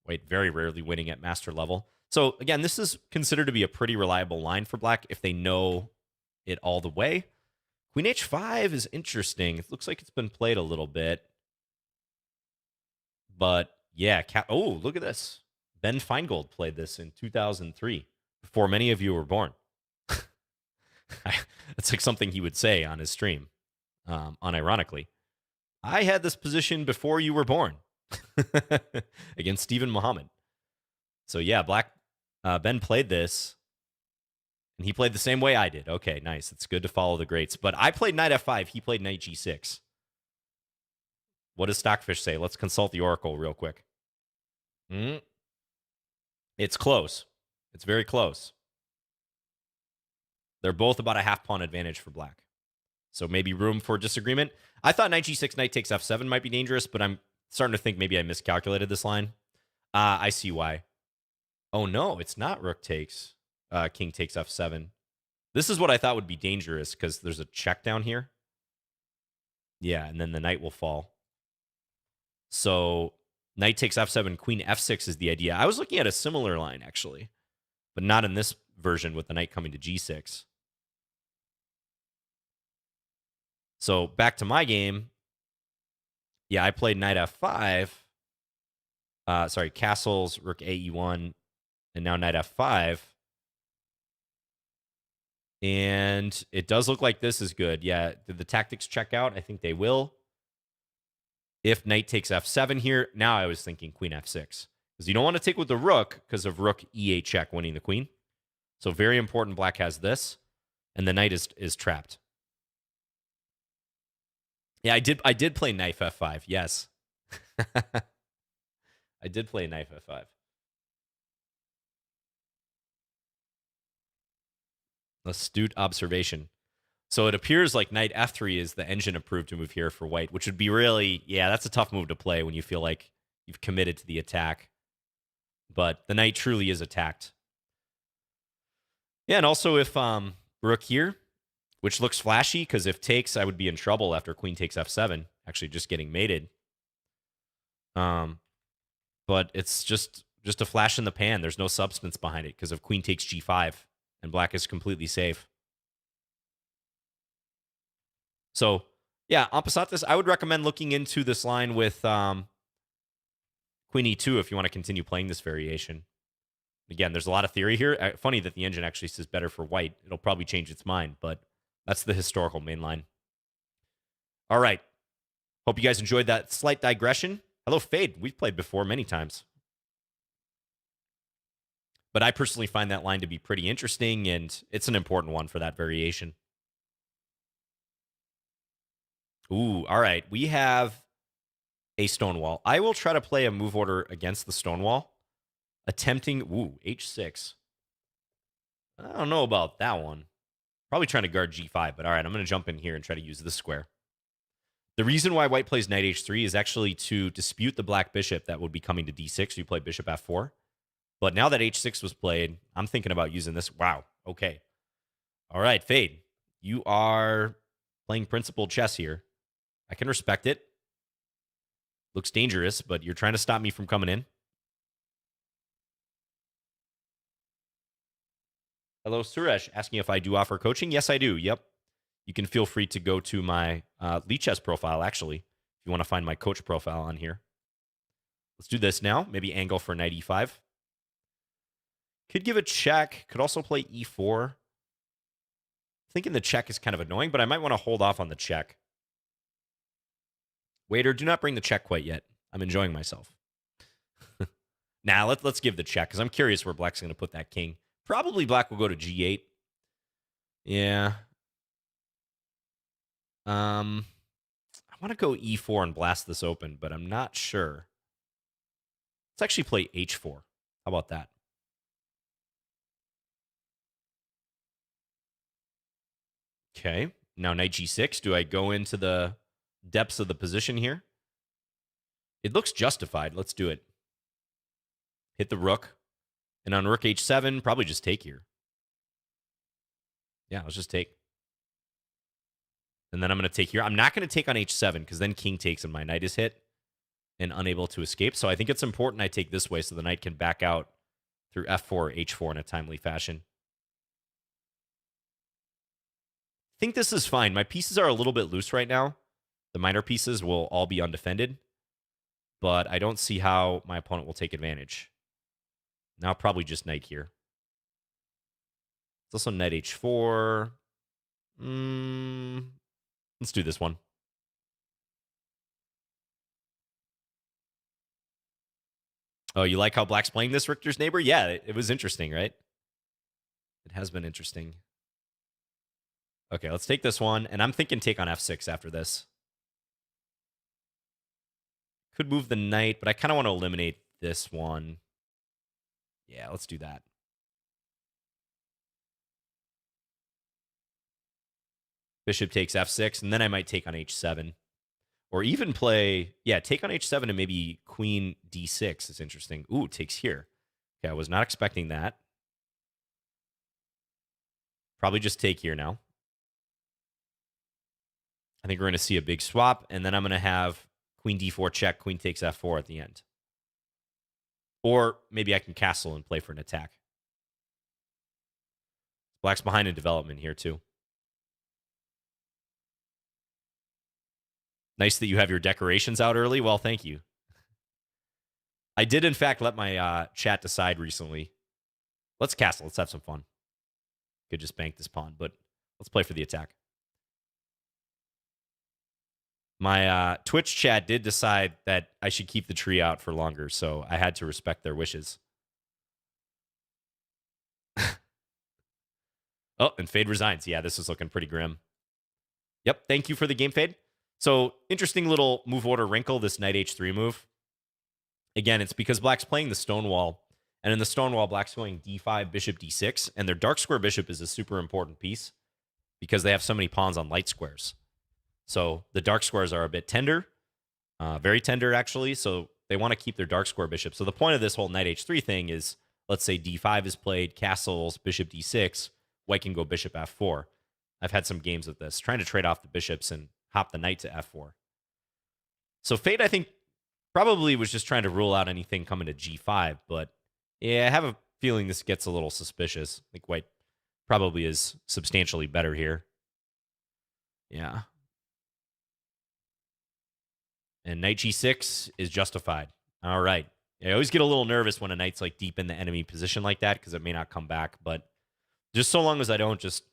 White very rarely winning at master level. So, again, this is considered to be a pretty reliable line for Black if they know it all the way. Queen h5 is interesting. It looks like it's been played a little bit. But yeah, oh, look at this. Ben Feingold played this in 2003, before many of you were born. That's like something he would say on his stream, unironically. I had this position before you were born against Stephen Muhammad. So yeah, Ben played this, and he played the same way I did. Okay, nice. It's good to follow the greats. But I played knight f5. He played knight g6. What does Stockfish say? Let's consult the oracle real quick. It's close. It's very close. They're both about a half pawn advantage for black. So maybe room for disagreement. I thought knight g6, knight takes f7 might be dangerous, but I'm starting to think maybe I miscalculated this line. I see why. Oh, no, it's not rook takes. King takes f7. This is what I thought would be dangerous because there's a check down here. Yeah, and then the knight will fall. So knight takes f7, queen f6 is the idea. I was looking at a similar line, actually, but not in this version with the knight coming to g6. So back to my game. Yeah, I played knight f5. Sorry, castles, rook a e1, and now knight f5. And it does look like this is good. Yeah, did the tactics check out? I think they will. If knight takes f7 here, now I was thinking queen f6. Because you don't want to take with the rook because of rook e8 check winning the queen. So very important black has this. And the knight is trapped. Yeah, I did play knight f5, yes. I did play knight f5. Astute observation. So it appears like knight f3 is the engine approved to move here for white, which would be really, yeah, that's a tough move to play when you feel like you've committed to the attack. But the knight truly is attacked. Yeah, and also if rook here, which looks flashy, because if takes, I would be in trouble after queen takes f7, actually just getting mated. But it's just a flash in the pan. There's no substance behind it because of queen takes g5, and black is completely safe. So, yeah, en passant this, I would recommend looking into this line with queen e2 if you want to continue playing this variation. Again, there's a lot of theory here. Funny that the engine actually says better for white. It'll probably change its mind, but that's the historical main line. All right. Hope you guys enjoyed that slight digression. Hello, Fade. We've played before many times. But I personally find that line to be pretty interesting, and it's an important one for that variation. Ooh, all right. We have a Stonewall. I will try to play a move order against the Stonewall. Attempting, h6. I don't know about that one. Probably trying to guard g5, but all right, I'm going to jump in here and try to use this square. The reason why white plays knight h3 is actually to dispute the black bishop that would be coming to d6. You play bishop f4. But now that h6 was played, I'm thinking about using this. Wow, okay. All right, Fade. You are playing principled chess here. I can respect it. Looks dangerous, but you're trying to stop me from coming in. Hello, Suresh, asking if I do offer coaching. Yes, I do. Yep. You can feel free to go to my Lichess profile, actually, if you want to find my coach profile on here. Let's do this now. Maybe angle for knight e5. Could give a check. Could also play e4. Thinking the check is kind of annoying, but I might want to hold off on the check. Waiter, do not bring the check quite yet. I'm enjoying myself. Now, let's give the check, because I'm curious where black's going to put that king. Probably black will go to g8. Yeah. I want to go e4 and blast this open, but I'm not sure. Let's actually play h4. How about that? Okay. Now knight g6. Do I go into the depths of the position here? It looks justified. Let's do it. Hit the rook. And on rook h7, probably just take here. Yeah, let's just take. And then I'm going to take here. I'm not going to take on h7 because then king takes and my knight is hit and unable to escape. So I think it's important I take this way so the knight can back out through f4 or h4 in a timely fashion. I think this is fine. My pieces are a little bit loose right now. The minor pieces will all be undefended. but I don't see how my opponent will take advantage. Now probably just knight here. It's also knight h4. Let's do this one. Oh, you like how black's playing this, Richter's neighbor? Yeah, it was interesting, right? It has been interesting. Okay, let's take this one. And I'm thinking take on f6 after this. Could move the knight, but I kind of want to eliminate this one. Yeah, let's do that. Bishop takes f6, and then I might take on h7. Or even play, yeah, take on h7 and maybe queen d6 is interesting. Ooh, takes here. Okay, I was not expecting that. Probably just take here now. I think we're going to see a big swap, and then I'm going to have queen d4 check, queen takes f4 at the end. Or maybe I can castle and play for an attack. Black's behind in development here, too. Nice that you have your decorations out early. Well, thank you. I did, in fact, let my chat decide recently. Let's castle. Let's have some fun. Could just bank this pawn, but let's play for the attack. My Twitch chat did decide that I should keep the tree out for longer, so I had to respect their wishes. Oh, and Fade resigns. Yeah, this is looking pretty grim. Yep, thank you for the game, Fade. So, interesting little move order wrinkle, this knight h3 move. Again, it's because black's playing the Stonewall, and in the Stonewall, black's going d5, bishop d6, and their dark square bishop is a super important piece because they have so many pawns on light squares. So the dark squares are a bit tender, very tender, actually, so they want to keep their dark square bishop. So the point of this whole knight h3 thing is, let's say d5 is played, castles, bishop d6, white can go bishop f4. I've had some games of this, trying to trade off the bishops and hop the knight to f4. So Fate, I think, probably was just trying to rule out anything coming to g5, but yeah, I have a feeling this gets a little suspicious. I think white probably is substantially better here. Yeah. And knight g6 is justified. All right. I always get a little nervous when a knight's like deep in the enemy position like that because it may not come back, but just so long as I don't just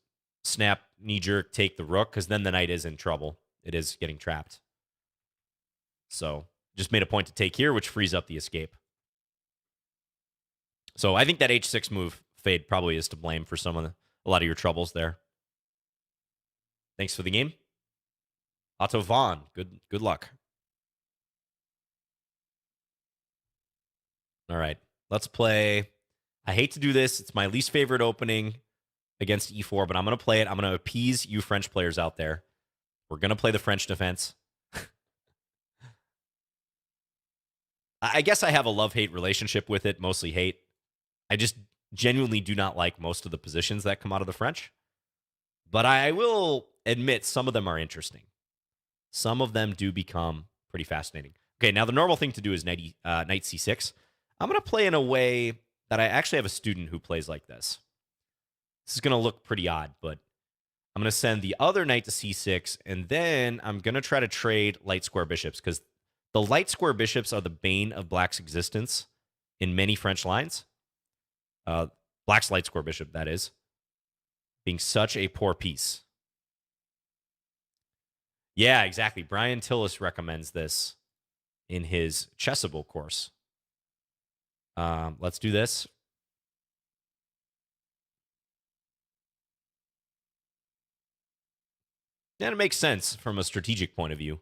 snap, knee-jerk, take the rook, because then the knight is in trouble. It is getting trapped. So just made a point to take here, which frees up the escape. So I think that h6 move, Fade, probably is to blame for a lot of your troubles there. Thanks for the game. Otto Vaughn, good luck. All right, let's play. I hate to do this. It's my least favorite opening against e4, but I'm going to play it. I'm going to appease you French players out there. We're going to play the French defense. I guess I have a love-hate relationship with it, mostly hate. I just genuinely do not like most of the positions that come out of the French. But I will admit some of them are interesting. Some of them do become pretty fascinating. Okay, now the normal thing to do is knight c6. I'm going to play in a way that I actually have a student who plays like this. This is going to look pretty odd, but I'm going to send the other knight to c6, and then I'm going to try to trade light square bishops, because the light square bishops are the bane of black's existence in many French lines. Black's light square bishop, that is, being such a poor piece. Yeah, exactly. Brian Tillis recommends this in his Chessable course. Let's do this. And it makes sense from a strategic point of view.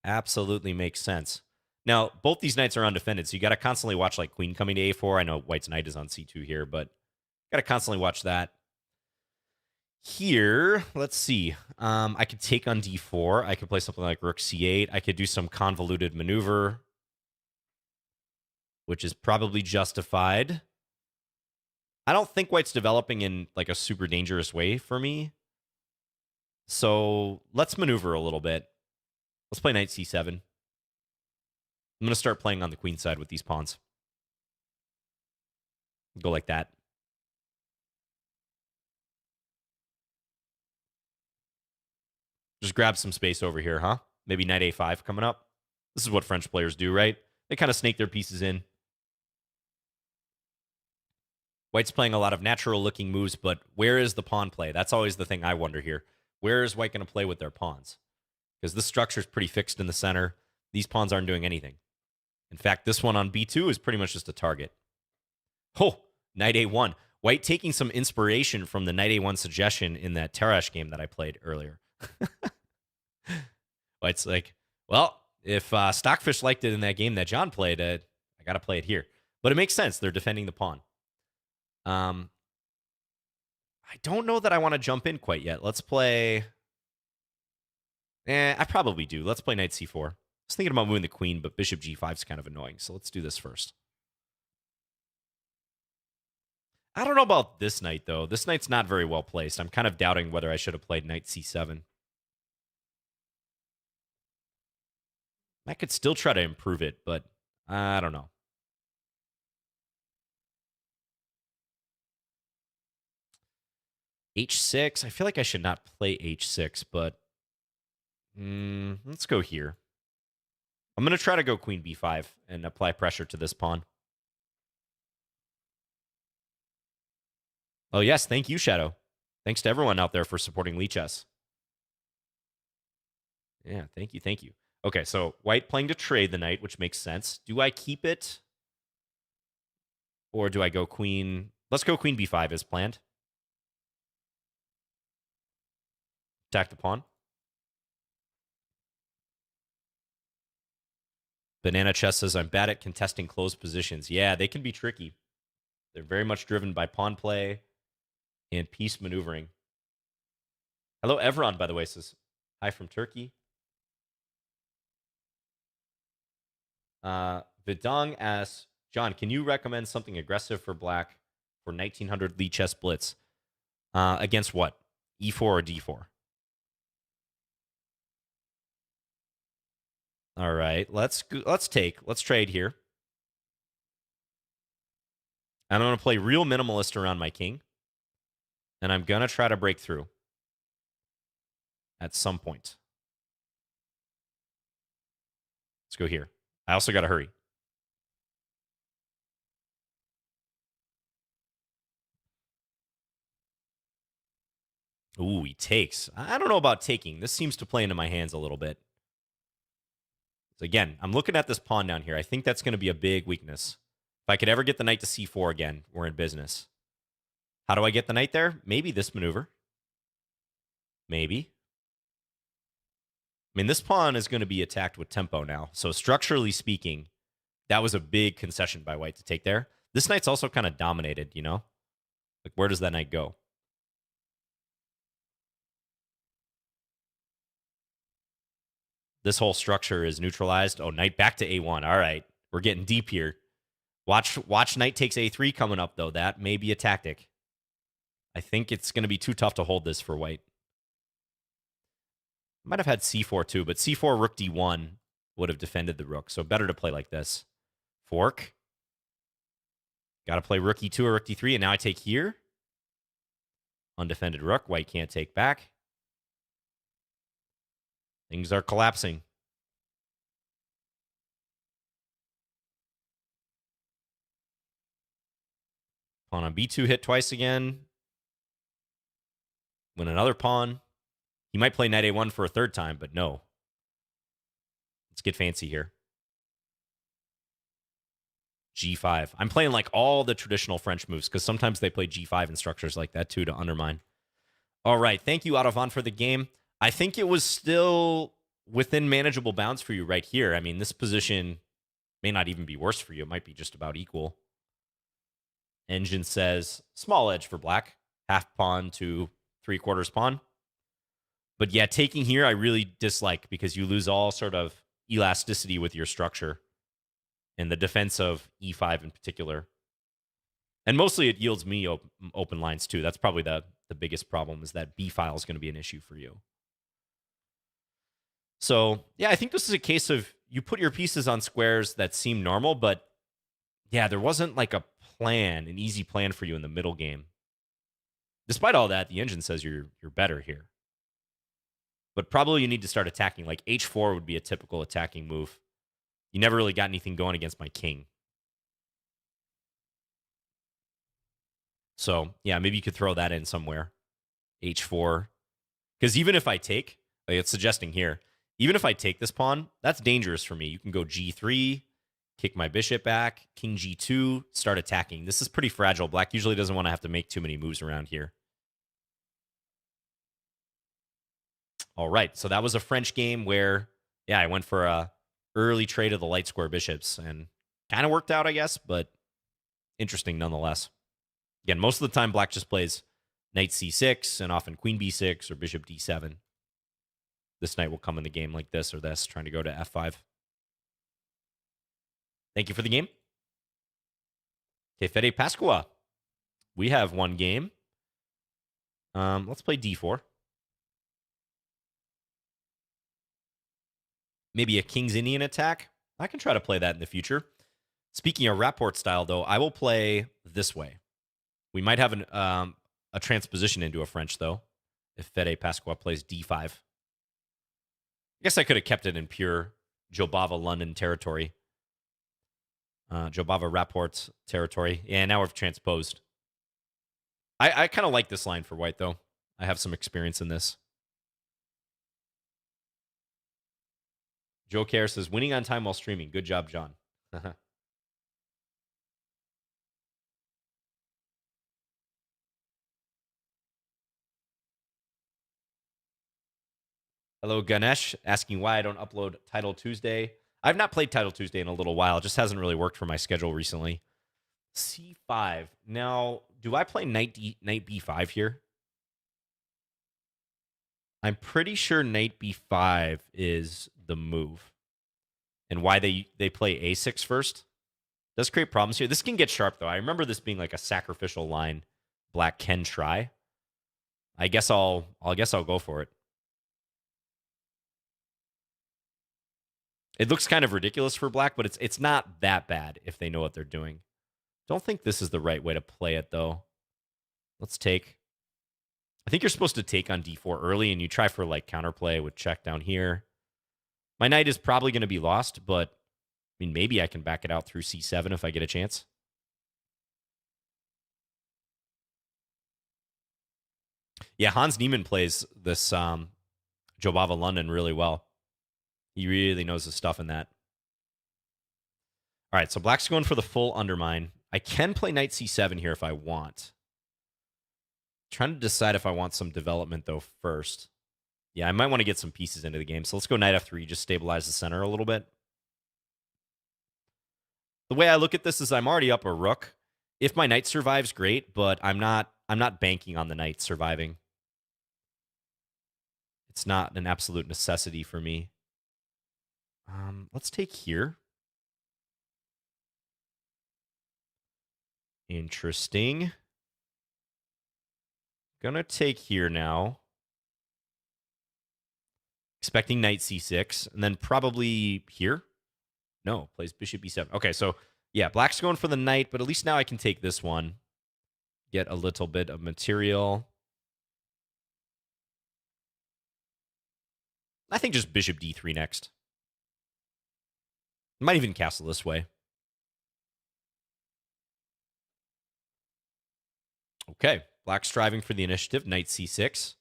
Absolutely makes sense. Now, both these knights are undefended, so you got to constantly watch like queen coming to a4. I know white's knight is on c2 here, but got to constantly watch that. Here, let's see. I could take on d4. I could play something like rook c8. I could do some convoluted maneuver, which is probably justified. I don't think white's developing in like a super dangerous way for me. So let's maneuver a little bit. Let's play knight c7. I'm going to start playing on the queen side with these pawns. Go like that. Just grab some space over here, huh? Maybe knight a5 coming up. This is what French players do, right? They kind of snake their pieces in. White's playing a lot of natural-looking moves, but where is the pawn play? That's always the thing I wonder here. Where is White going to play with their pawns? Because this structure is pretty fixed in the center. These pawns aren't doing anything. In fact, this one on b2 is pretty much just a target. Oh, knight a1. White taking some inspiration from the knight a1 suggestion in that Tarras game that I played earlier. White's like, well, if Stockfish liked it in that game that John played, I got to play it here. But it makes sense. They're defending the pawn. I don't know that I want to jump in quite yet. Let's play... I probably do. Let's play knight c4. I was thinking about moving the queen, but bishop g5 is kind of annoying, so let's do this first. I don't know about this knight, though. This knight's not very well placed. I'm kind of doubting whether I should have played knight c7. I could still try to improve it, but I don't know. h6. I feel like I should not play h6, but let's go here. I'm going to try to go queen b5 and apply pressure to this pawn. Oh, yes. Thank you, Shadow. Thanks to everyone out there for supporting Lichess. Yeah, thank you. Thank you. Okay, so White playing to trade the knight, which makes sense. Do I keep it? Or do I go queen? Let's go queen b5 as planned. Attack the pawn. Banana Chess says, I'm bad at contesting closed positions. Yeah, they can be tricky. They're very much driven by pawn play and piece maneuvering. Hello, Evron, by the way, says, hi from Turkey. Vidong asks, John, can you recommend something aggressive for black for 1900 Lichess Blitz? Against what? E4 or D4? All right, let's trade here. I'm going to play real minimalist around my king. And I'm going to try to break through at some point. Let's go here. I also got to hurry. Ooh, he takes. I don't know about taking. This seems to play into my hands a little bit. So again, I'm looking at this pawn down here. I think that's going to be a big weakness. If I could ever get the knight to c4 again, we're in business. How do I get the knight there? Maybe this maneuver. Maybe. I mean, this pawn is going to be attacked with tempo now. So structurally speaking, that was a big concession by White to take there. This knight's also kind of dominated, you know? Like, where does that knight go? This whole structure is neutralized. Oh, knight back to a1. All right. We're getting deep here. Watch knight takes a3 coming up, though. That may be a tactic. I think it's going to be too tough to hold this for White. Might have had c4 too, but c4 rook d1 would have defended the rook. So better to play like this. Fork. Got to play rook e2 or rook d3, and now I take here. Undefended rook. White can't take back. Things are collapsing. Pawn on b2 hit twice again. Win another pawn. He might play knight a1 for a third time, but no. Let's get fancy here. g5. I'm playing like all the traditional French moves because sometimes they play g5 in structures like that too to undermine. All right. Thank you, Autovan, for the game. I think it was still within manageable bounds for you right here. I mean, this position may not even be worse for you. It might be just about equal. Engine says small edge for black. Half pawn to 3/4 pawn. But yeah, taking here I really dislike because you lose all sort of elasticity with your structure and the defense of e5 in particular. And mostly it yields me open lines too. That's probably the biggest problem is that b file is going to be an issue for you. So yeah, I think this is a case of you put your pieces on squares that seem normal, but yeah, there wasn't like a plan, an easy plan for you in the middle game. Despite all that, the engine says you're better here. But probably you need to start attacking. Like h4 would be a typical attacking move. You never really got anything going against my king. So, yeah, maybe you could throw that in somewhere. H4. Because even if I take, like it's suggesting here, even if I take this pawn, that's dangerous for me. You can go G3, kick my bishop back, king G2, start attacking. This is pretty fragile. Black usually doesn't want to have to make too many moves around here. All right, so that was a French game where, yeah, I went for a early trade of the light square bishops and kind of worked out, I guess, but interesting nonetheless. Again, most of the time, black just plays knight c6 and often queen b6 or bishop d7. This knight will come in the game like this or this, trying to go to f5. Thank you for the game. Okay, Fede Pasqua. We have one game. Let's play d4. Maybe a King's Indian attack. I can try to play that in the future. Speaking of rapport style, though, I will play this way. We might have a transposition into a French, though, if Fede Pasqua plays d5. I guess I could have kept it in pure Jobava London territory. Jobava rapport territory. Yeah, now we've transposed. I kind of like this line for white, though. I have some experience in this. Joe Care says, winning on time while streaming. Good job, John. Hello, Ganesh, asking why I don't upload Title Tuesday. I've not played Title Tuesday in a little while. It just hasn't really worked for my schedule recently. C5. Now, do I play knight b5 here? I'm pretty sure knight b5 is the move. And why they play a6 first. Does create problems here. This can get sharp, though. I remember this being like a sacrificial line black can try. I guess I'll go for it. It looks kind of ridiculous for black, but it's not that bad if they know what they're doing. Don't think this is the right way to play it, though. Let's take. I think you're supposed to take on d4 early, and you try for like counterplay with check down here. My knight is probably going to be lost, but I mean, maybe I can back it out through c7 if I get a chance. Yeah, Hans Niemann plays this Jobava London really well. He really knows his stuff in that. All right, so black's going for the full undermine. I can play knight c7 here if I want. Trying to decide if I want some development, though, first. Yeah, I might want to get some pieces into the game. So let's go knight f3, just stabilize the center a little bit. The way I look at this is I'm already up a rook. If my knight survives, great, but I'm not banking on the knight surviving. It's not an absolute necessity for me. Let's take here. Interesting. Gonna take here now. Expecting knight c6, and then probably here. No, plays bishop e7. Okay, so yeah, black's going for the knight, but at least now I can take this one. Get a little bit of material. I think just bishop d3 next. Might even castle this way. Okay, black striving for the initiative. Knight c6.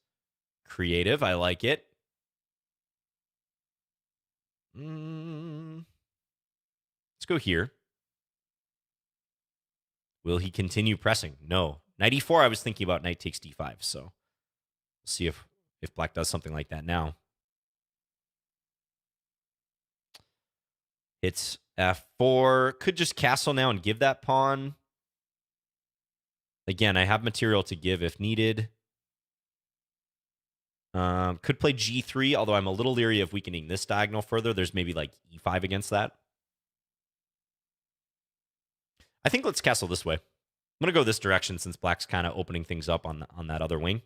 Creative, I like it. Let's go here. Will he continue pressing? No. Knight e4, I was thinking about knight takes d5, so we'll see if black does something like that now. It's f4. Could just castle now and give that pawn. Again, I have material to give if needed. Could play g3, although I'm a little leery of weakening this diagonal further. There's maybe like e5 against that. I think let's castle this way. I'm going to go this direction since black's kind of opening things up on that other wing.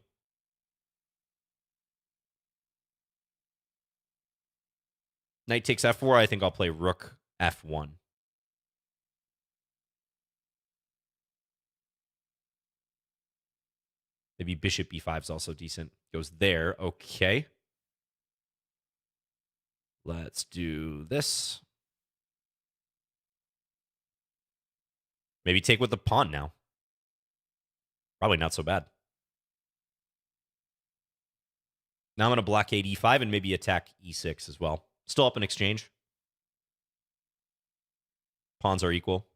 Knight takes f4. I think I'll play rook f1. Maybe bishop b5 is also decent. Goes there. Okay. Let's do this. Maybe take with the pawn now. Probably not so bad. Now I'm going to blockade e5 and maybe attack e6 as well. Still up in exchange. Pawns are equal.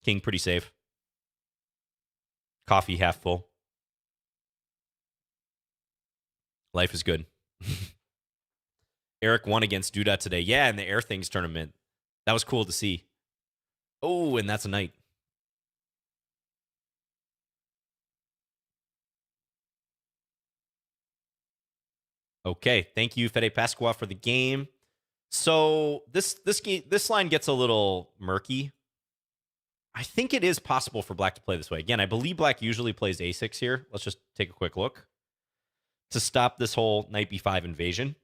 King pretty safe. Coffee half full. Life is good. Eric won against Duda today. Yeah, in the Air Things tournament. That was cool to see. Oh, and that's a knight. Okay, thank you, Fede Pasqua, for the game. So this line gets a little murky. I think it is possible for black to play this way. Again, I believe black usually plays a6 here. Let's just take a quick look to stop this whole knight b5 invasion.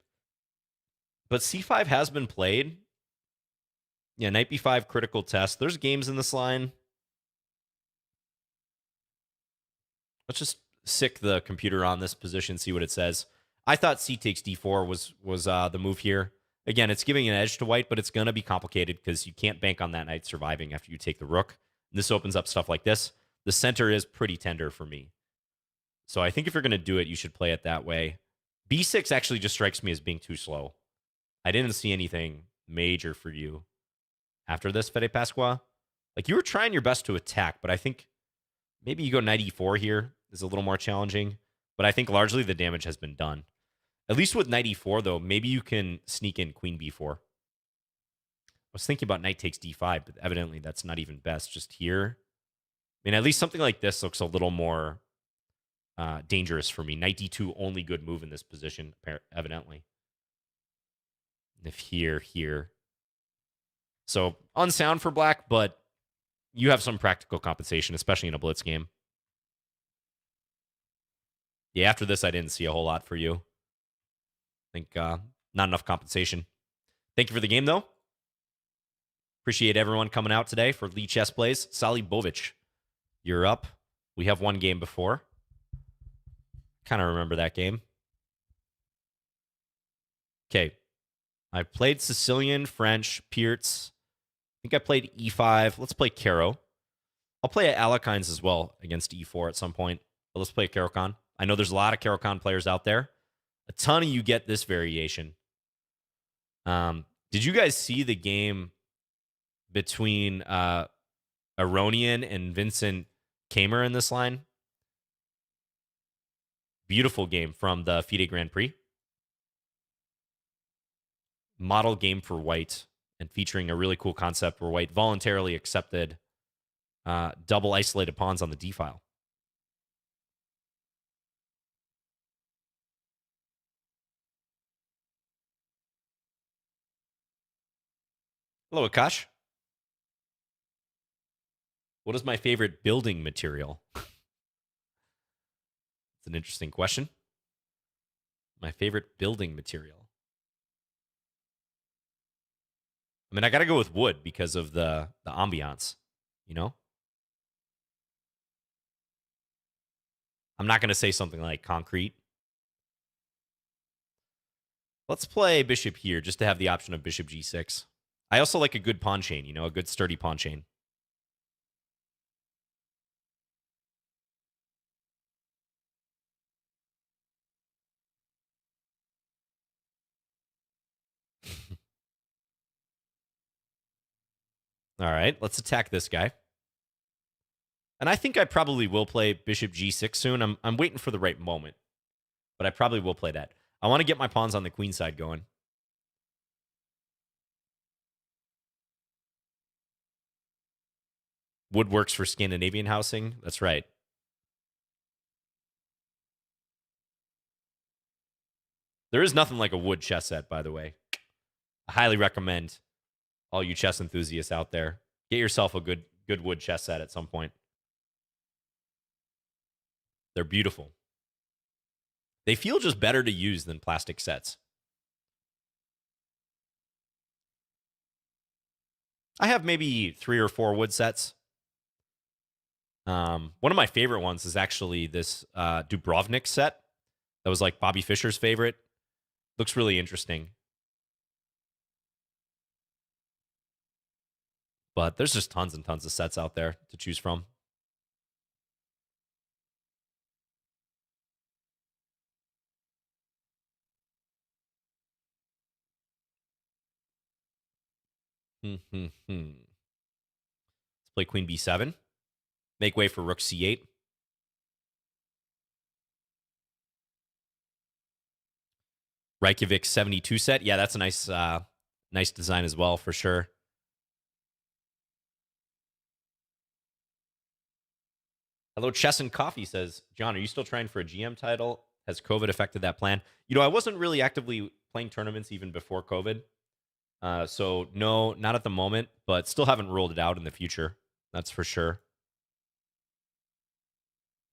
But c5 has been played. Yeah, knight b5 critical test. There's games in this line. Let's just sick the computer on this position, see what it says. I thought c takes d4 was the move here. Again, it's giving an edge to white, but it's going to be complicated because you can't bank on that knight surviving after you take the rook. And this opens up stuff like this. The center is pretty tender for me. So I think if you're going to do it, you should play it that way. b6 actually just strikes me as being too slow. I didn't see anything major for you after this, Fede Pasqua. Like, you were trying your best to attack, but I think maybe you go knight e4 here is a little more challenging. But I think largely the damage has been done. At least with knight e4, though, maybe you can sneak in queen b4. I was thinking about knight takes d5, but evidently that's not even best just here. I mean, at least something like this looks a little more dangerous for me. Knight d2, only good move in this position, evidently. If here. So unsound for black, but you have some practical compensation, especially in a blitz game. Yeah, after this, I didn't see a whole lot for you. I think not enough compensation. Thank you for the game, though. Appreciate everyone coming out today for Lichess Plays. Sally Bovic, you're up. We have one game before. Kind of remember that game. Okay. I played Sicilian, French, Pirc. I think I played e5. Let's play Caro. I'll play Alekhines as well against e4 at some point. But let's play Caro-Kann. I know there's a lot of Caro-Kann players out there. A ton of you get this variation. Did you guys see the game between Aronian and Vincent Kamer in this line? Beautiful game from the FIDE Grand Prix. Model game for white and featuring a really cool concept where white voluntarily accepted double isolated pawns on the d file. Hello, Akash. What is my favorite building material? It's an interesting question. My favorite building material. I mean, I got to go with wood because of the ambiance, you know? I'm not going to say something like concrete. Let's play bishop here just to have the option of bishop g6. I also like a good pawn chain, you know, a good sturdy pawn chain. All right, let's attack this guy. And I think I probably will play bishop g6 soon. I'm waiting for the right moment, but I probably will play that. I want to get my pawns on the queen side going. Wood works for Scandinavian housing. That's right. There is nothing like a wood chess set, by the way. I highly recommend all you chess enthusiasts out there. Get yourself a good wood chess set at some point. They're beautiful. They feel just better to use than plastic sets. I have maybe 3 or 4 wood sets. One of my favorite ones is actually this Dubrovnik set. That was like Bobby Fischer's favorite. Looks really interesting. But there's just tons and tons of sets out there to choose from. Let's play queen b7. Make way for rook c8. Reykjavik 72 set. Yeah, that's a nice design as well, for sure. Hello, Chess and Coffee says, John, are you still trying for a GM title? Has COVID affected that plan? I wasn't really actively playing tournaments even before COVID. So no, not at the moment, but still haven't ruled it out in the future. That's for sure.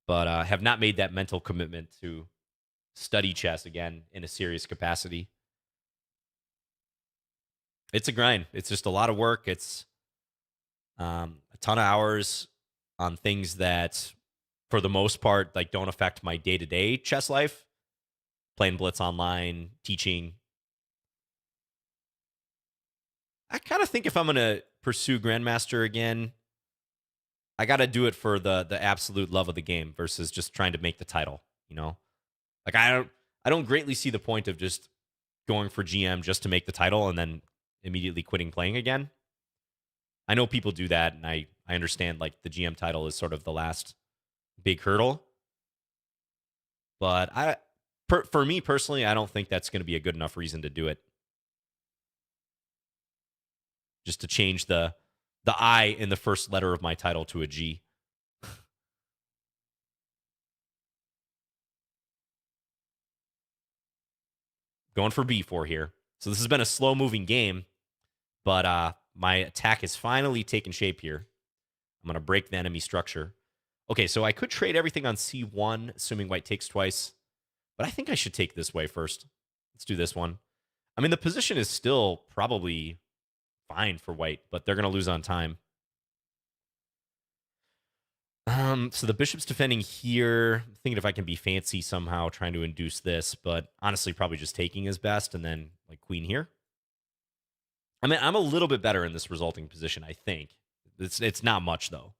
But have not made that mental commitment to study chess again in a serious capacity. It's a grind. It's just a lot of work. It's a ton of hours on things that, for the most part, like don't affect my day-to-day chess life. Playing Blitz online, teaching. I kind of think if I'm going to pursue Grandmaster again, I got to do it for the absolute love of the game versus just trying to make the title, Like I don't greatly see the point of just going for GM just to make the title and then immediately quitting playing again. I know people do that, and I understand like the GM title is sort of the last big hurdle. But for me personally, I don't think that's going to be a good enough reason to do it. Just to change the I in the first letter of my title to a G. Going for b4 here. So this has been a slow-moving game, but my attack has finally taken shape here. I'm going to break the enemy structure. Okay, so I could trade everything on c1, assuming white takes twice. But I think I should take this way first. Let's do this one. I mean, the position is still probably fine for white, but they're going to lose on time. So the bishop's defending here. I'm thinking if I can be fancy somehow, trying to induce this, but honestly, probably just taking is best, and then like queen here. I mean, I'm a little bit better in this resulting position, I think. It's not much, though.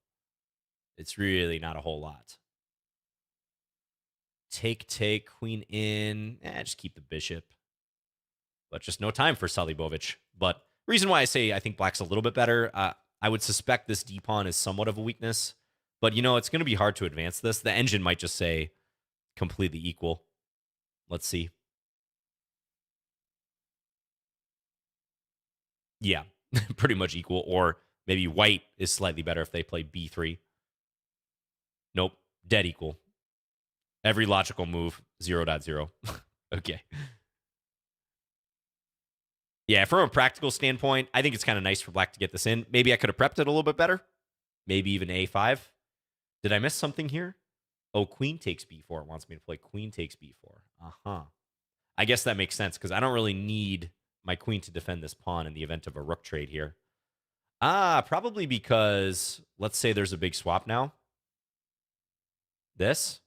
It's really not a whole lot. Take, queen in. Just keep the bishop. But just no time for Salibovic. But reason why I say I think black's a little bit better, I would suspect this d-pawn is somewhat of a weakness. But, it's going to be hard to advance this. The engine might just say completely equal. Let's see. Yeah, pretty much equal. Or maybe white is slightly better if they play b3. Nope, dead equal. Every logical move, 0.0. Okay. Yeah, from a practical standpoint, I think it's kind of nice for black to get this in. Maybe I could have prepped it a little bit better. Maybe even a5. Did I miss something here? Oh, queen takes b4. It wants me to play queen takes b4. Uh-huh. I guess that makes sense because I don't really need my queen to defend this pawn in the event of a rook trade here. Probably because, let's say there's a big swap now. This.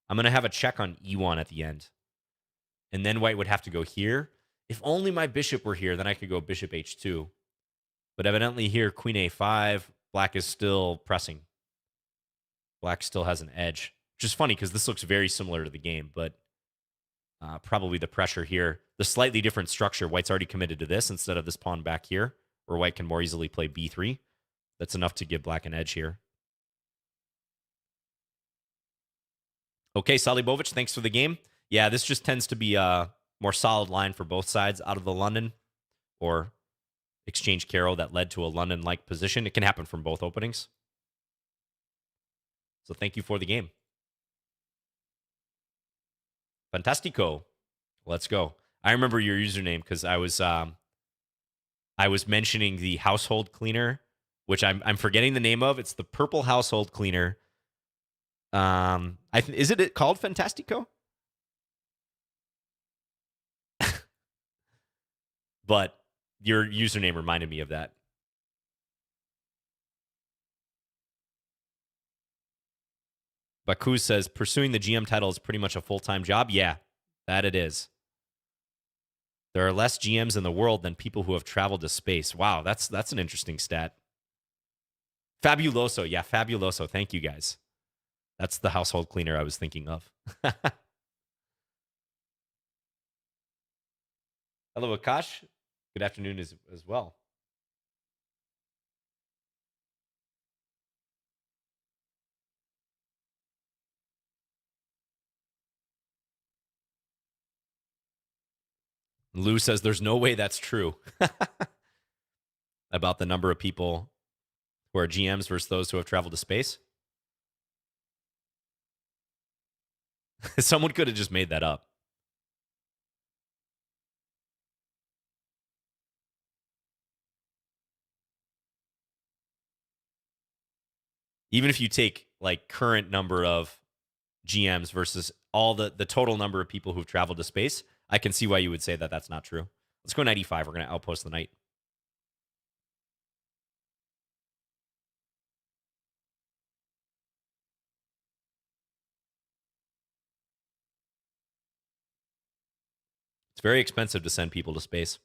I'm going to have a check on e1 at the end. And then white would have to go here. If only my bishop were here, then I could go bishop h2. But evidently here, queen a5, black is still pressing. Black still has an edge, which is funny because this looks very similar to the game, but probably the pressure here. The slightly different structure, white's already committed to this instead of this pawn back here, where white can more easily play b3. That's enough to give black an edge here. Okay, Salibovic, thanks for the game. Yeah, this just tends to be a more solid line for both sides out of the London or exchange Caro that led to a London-like position. It can happen from both openings. So thank you for the game. Fantastico. Let's go. I remember your username because I was mentioning the household cleaner, which I'm forgetting the name of. It's the purple household cleaner. Is it called Fantastico? But your username reminded me of that. Baku says, pursuing the GM title is pretty much a full-time job. Yeah, that it is. There are less GMs in the world than people who have traveled to space. Wow, that's an interesting stat. Fabuloso. Yeah, Fabuloso. Thank you, guys. That's the household cleaner I was thinking of. Hello, Akash. Good afternoon as well. Lou says there's no way that's true about the number of people who are GMs versus those who have traveled to space. Someone could have just made that up. Even if you take like current number of GMs versus all the total number of people who've traveled to space, I can see why you would say that that's not true. Let's go 95. We're going to outpost the knight. It's very expensive to send people to space.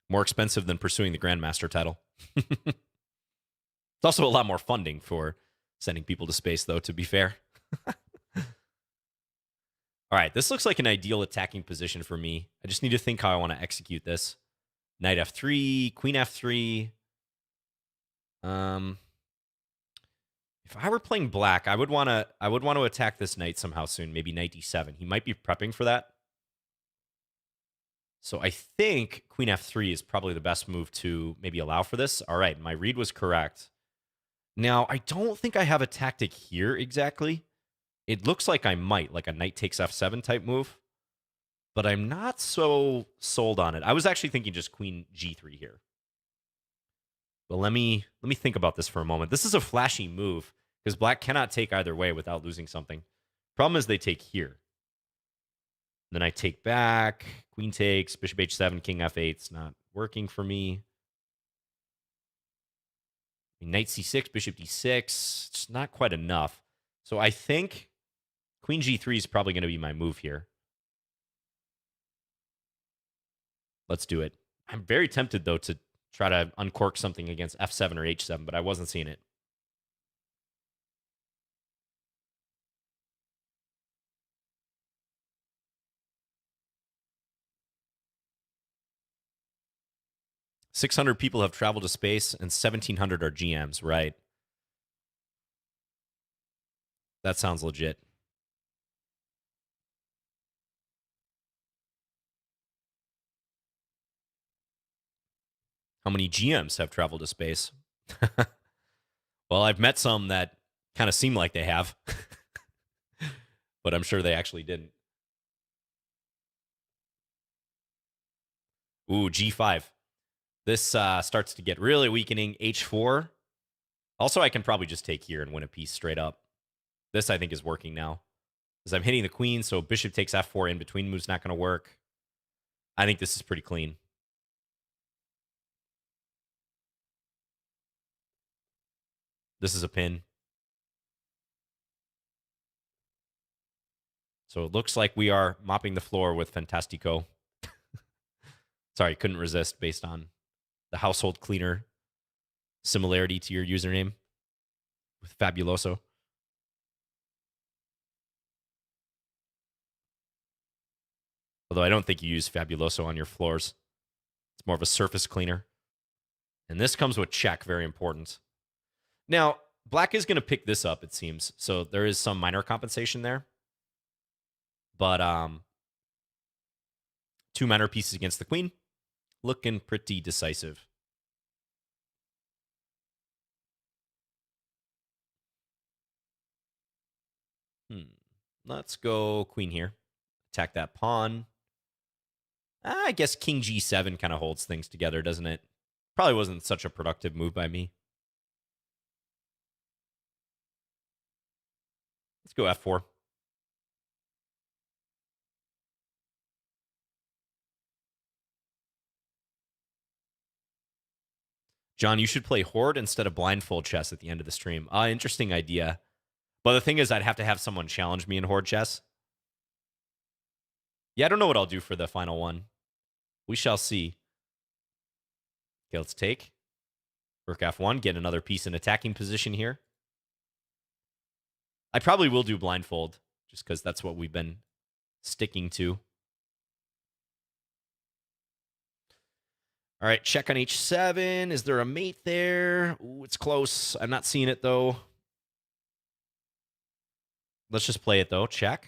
More expensive than pursuing the Grandmaster title. It's also a lot more funding for sending people to space, though, to be fair. All right, this looks like an ideal attacking position for me. I just need to think how I want to execute this. Knight f3, queen f3. If I were playing black, I would want to attack this knight somehow soon. Maybe knight d7. He might be prepping for that. So I think queen f3 is probably the best move to maybe allow for this. All right, my read was correct. Now, I don't think I have a tactic here exactly. It looks like I might, like a knight takes f7 type move. But I'm not so sold on it. I was actually thinking just queen g3 here. But let me think about this for a moment. This is a flashy move because black cannot take either way without losing something. Problem is they take here. Then I take back, queen takes, bishop h7, king f8. It's not working for me. Knight c6, bishop d6. It's not quite enough. So I think queen g3 is probably going to be my move here. Let's do it. I'm very tempted, though, to try to uncork something against f7 or h7, but I wasn't seeing it. "600 people have traveled to space and 1,700 are GMs," right? That sounds legit. How many GMs have traveled to space? Well, I've met some that kind of seem like they have, but I'm sure they actually didn't. Ooh, g5. This starts to get really weakening. h4. Also, I can probably just take here and win a piece straight up. This, I think, is working now. Because I'm hitting the queen, so bishop takes f4 in between move's not going to work. I think this is pretty clean. This is a pin. So it looks like we are mopping the floor with Fantastico. Sorry, couldn't resist based on the household cleaner similarity to your username with Fabuloso. Although I don't think you use Fabuloso on your floors. It's more of a surface cleaner. And this comes with check, very important. Now, black is going to pick this up, it seems. So there is some minor compensation there. But 2 minor pieces against the queen. Looking pretty decisive. Let's go queen here. Attack that pawn. I guess king g7 kind of holds things together, doesn't it? Probably wasn't such a productive move by me. Let's go f4. John, you should play Horde instead of Blindfold chess at the end of the stream. Interesting idea. But the thing is, I'd have to have someone challenge me in Horde chess. Yeah, I don't know what I'll do for the final one. We shall see. Okay, let's take. Rook F1, get another piece in attacking position here. I probably will do blindfold, just because that's what we've been sticking to. All right, check on H7. Is there a mate there? Ooh, it's close. I'm not seeing it, though. Let's just play it, though. Check.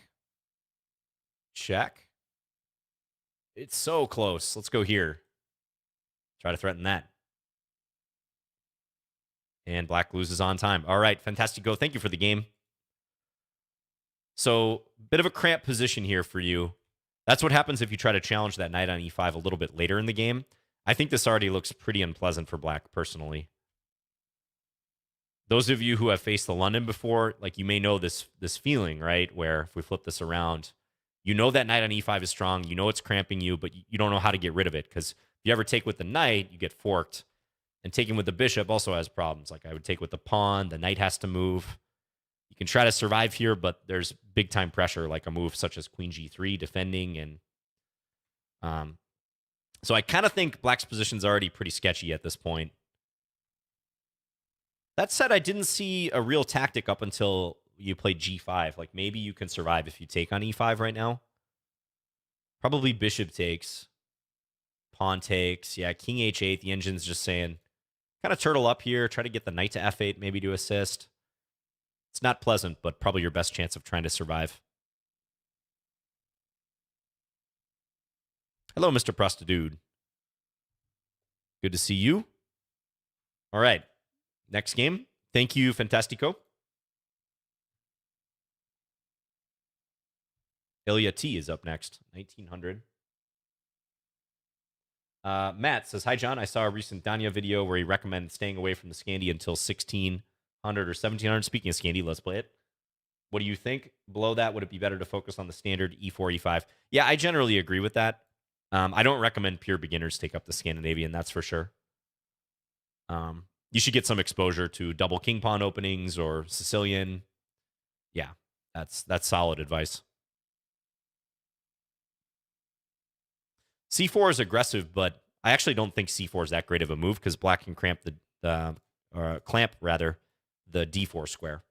Check. It's so close. Let's go here. Try to threaten that. And black loses on time. All right, fantastico. Thank you for the game. So, bit of a cramped position here for you. That's what happens if you try to challenge that knight on e5 a little bit later in the game. I think this already looks pretty unpleasant for black, personally. Those of you who have faced the London before, like, you may know this feeling, right? Where if we flip this around, you know that knight on e5 is strong. You know it's cramping you, but you don't know how to get rid of it. Because if you ever take with the knight, you get forked. And taking with the bishop also has problems. Like, I would take with the pawn. The knight has to move. You can try to survive here, but there's big-time pressure, like a move such as queen g3, defending. And so I kind of think black's position's already pretty sketchy at this point. That said, I didn't see a real tactic up until you played g5. Like, maybe you can survive if you take on e5 right now. Probably bishop takes. Pawn takes. Yeah, king h8. The engine's just saying, kind of turtle up here. Try to get the knight to f8 maybe to assist. It's not pleasant, but probably your best chance of trying to survive. Hello, Mr. Prostitute. Good to see you. All right. Next game. Thank you, Fantastico. Ilya T is up next. 1900. Matt says, hi, John. I saw a recent Danya video where he recommended staying away from the Scandi until 1600 or 1700. Speaking of Scandi, let's play it. What do you think? Below that, would it be better to focus on the standard e4, e5? Yeah, I generally agree with that. I don't recommend pure beginners take up the Scandinavian, that's for sure. You should get some exposure to double king pawn openings or Sicilian. Yeah, that's solid advice. C4 is aggressive, but I actually don't think C4 is that great of a move because black can clamp the D4 square.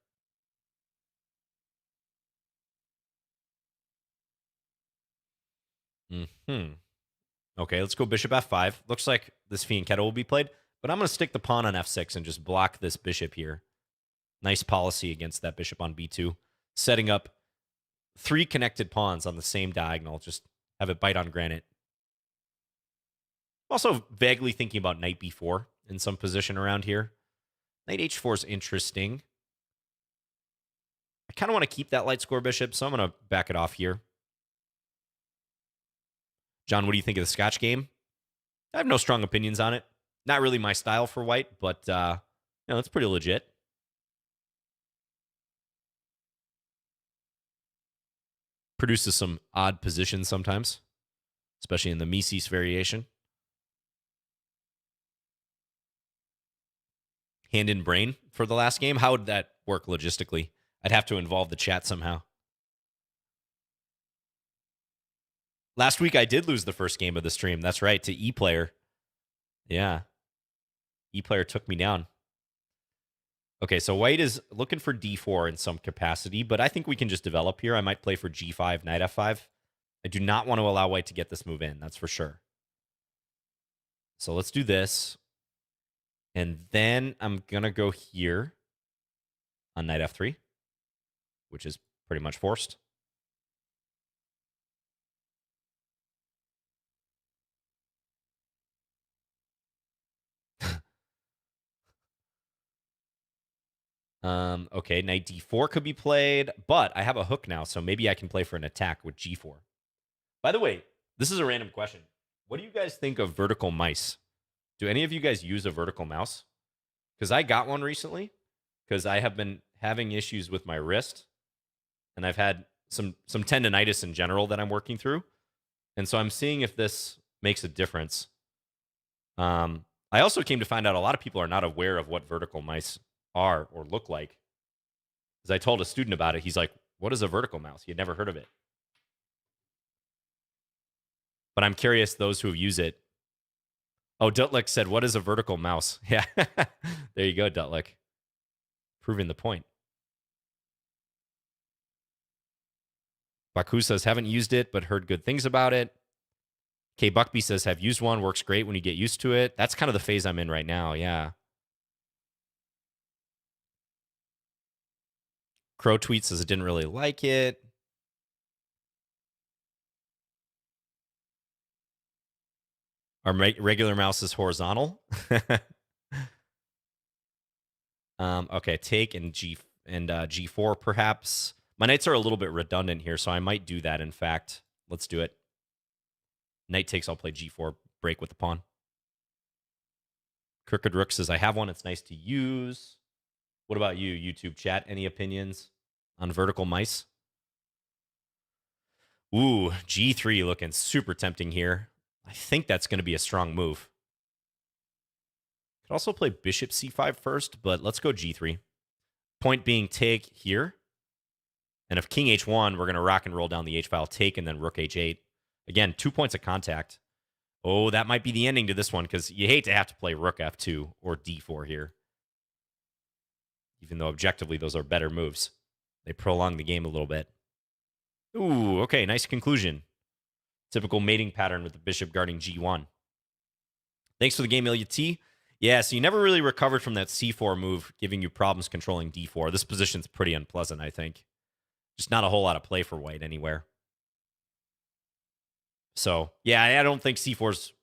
Okay, let's go bishop f5. Looks like this fianchetto will be played, but I'm going to stick the pawn on f6 and just block this bishop here. Nice policy against that bishop on b2. Setting up 3 connected pawns on the same diagonal. Just have it bite on granite. Also vaguely thinking about knight b4 in some position around here. Knight h4 is interesting. I kind of want to keep that light score bishop, so I'm going to back it off here. John, what do you think of the Scotch game? I have no strong opinions on it. Not really my style for white, but it's pretty legit. Produces some odd positions sometimes, especially in the Mises variation. Hand in brain for the last game. How would that work logistically? I'd have to involve the chat somehow. Last week, I did lose the first game of the stream. That's right, to E-Player. Yeah. E-Player took me down. Okay, so white is looking for d4 in some capacity, but I think we can just develop here. I might play for g5, knight f5. I do not want to allow white to get this move in, that's for sure. So let's do this. And then I'm going to go here on knight f3, which is pretty much forced. Okay, knight d4 could be played, but I have a hook now, so maybe I can play for an attack with g4. By the way, this is a random question. What do you guys think of vertical mice? Do any of you guys use a vertical mouse? Because I got one recently, because I have been having issues with my wrist, and I've had some tendonitis in general that I'm working through, and so I'm seeing if this makes a difference. I also came to find out a lot of people are not aware of what vertical mice are or look like. As I told a student about it, he's like, what is a vertical mouse? He had never heard of it. But I'm curious, those who have used it. Oh, Dutlick said, what is a vertical mouse? Yeah. There you go, Dutlick. Proving the point. Baku says, haven't used it, but heard good things about it. K Buckby says, have used one. Works great when you get used to it. That's kind of the phase I'm in right now. Yeah. Crow Tweet says, I didn't really like it. Our regular mouse is horizontal. Okay, take and G4 perhaps. My knights are a little bit redundant here, so I might do that. In fact, let's do it. Knight takes, I'll play G4, break with the pawn. Crooked Rook says, I have one. It's nice to use. What about you, YouTube chat? Any opinions on vertical mice? Ooh, G3 looking super tempting here. I think that's going to be a strong move. Could also play bishop c5 first, but let's go G3. Point being take here. And if king h1, we're going to rock and roll down the h-file, take, and then rook h8. Again, 2 points of contact. Oh, that might be the ending to this one, because you hate to have to play rook f2 or d4 here. Even though objectively those are better moves. They prolong the game a little bit. Ooh, okay, nice conclusion. Typical mating pattern with the bishop guarding g1. Thanks for the game, Ilya T. Yeah, so you never really recovered from that c4 move, giving you problems controlling d4. This position's pretty unpleasant, I think. Just not a whole lot of play for white anywhere. So, yeah, I don't think c4's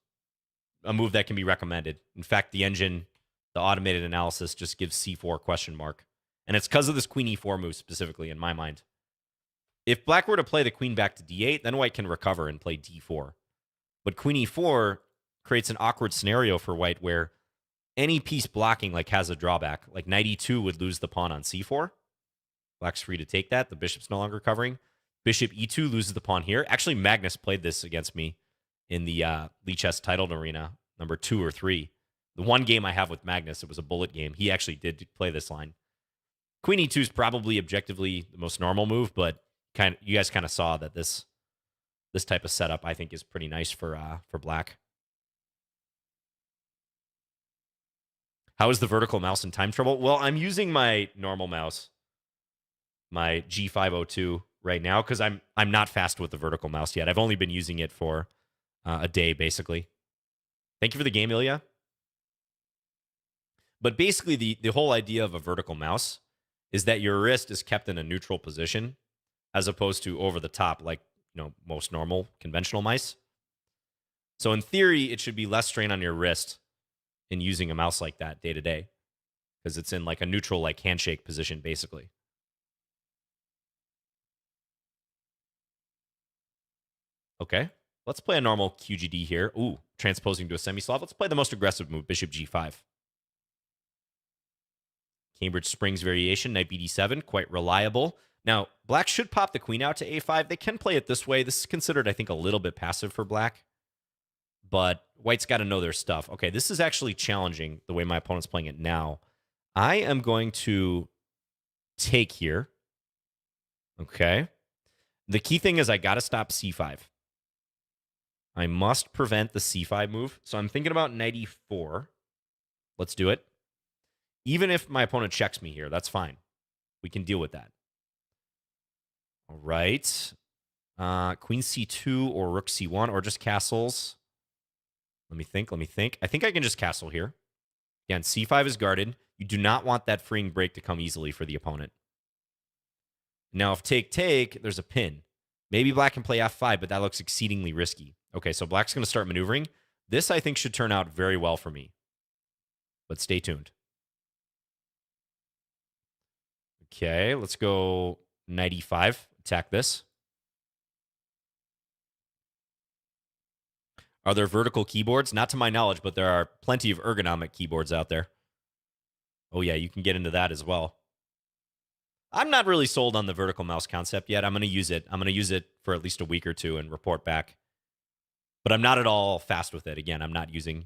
a move that can be recommended. In fact, the engine, the automated analysis, just gives c4 question mark. And it's because of this queen e4 move specifically, in my mind. If black were to play the queen back to d8, then white can recover and play d4. But queen e4 creates an awkward scenario for white where any piece blocking like has a drawback. Like knight e2 would lose the pawn on c4. Black's free to take that. The bishop's no longer covering. Bishop e2 loses the pawn here. Actually, Magnus played this against me in the Lichess titled arena, number 2 or 3. The one game I have with Magnus, it was a bullet game. He actually did play this line. Queen e2 is probably objectively the most normal move, but you guys kind of saw that this type of setup I think is pretty nice for black. How is the vertical mouse in time trouble? Well, I'm using my normal mouse, my G502 right now, because I'm not fast with the vertical mouse yet. I've only been using it for a day, basically. Thank you for the game, Ilya. But basically, the whole idea of a vertical mouse is that your wrist is kept in a neutral position, as opposed to over the top, like most normal conventional mice. So in theory, it should be less strain on your wrist in using a mouse like that day to day, because it's in like a neutral, like handshake position, basically. Okay, let's play a normal QGD here. Ooh, transposing to a semi-Slav. Let's play the most aggressive move, bishop g5. Cambridge Springs variation, knight bd7, quite reliable. Now, black should pop the queen out to a5. They can play it this way. This is considered, I think, a little bit passive for black. But white's got to know their stuff. Okay, this is actually challenging the way my opponent's playing it now. I am going to take here. Okay. The key thing is I got to stop c5. I must prevent the c5 move. So I'm thinking about knight e4. Let's do it. Even if my opponent checks me here, that's fine. We can deal with that. All right. Queen c2 or rook c1 or just castles. Let me think. I think I can just castle here. Again, c5 is guarded. You do not want that freeing break to come easily for the opponent. Now, if take, there's a pin. Maybe black can play f5, but that looks exceedingly risky. Okay, so black's going to start maneuvering. This, I think, should turn out very well for me. But stay tuned. Okay, let's go knight e5. Attack this. Are there vertical keyboards? Not to my knowledge, but there are plenty of ergonomic keyboards out there. Oh, yeah, you can get into that as well. I'm not really sold on the vertical mouse concept yet. I'm going to use it. I'm going to use it for at least a week or two and report back. But I'm not at all fast with it. Again, I'm not using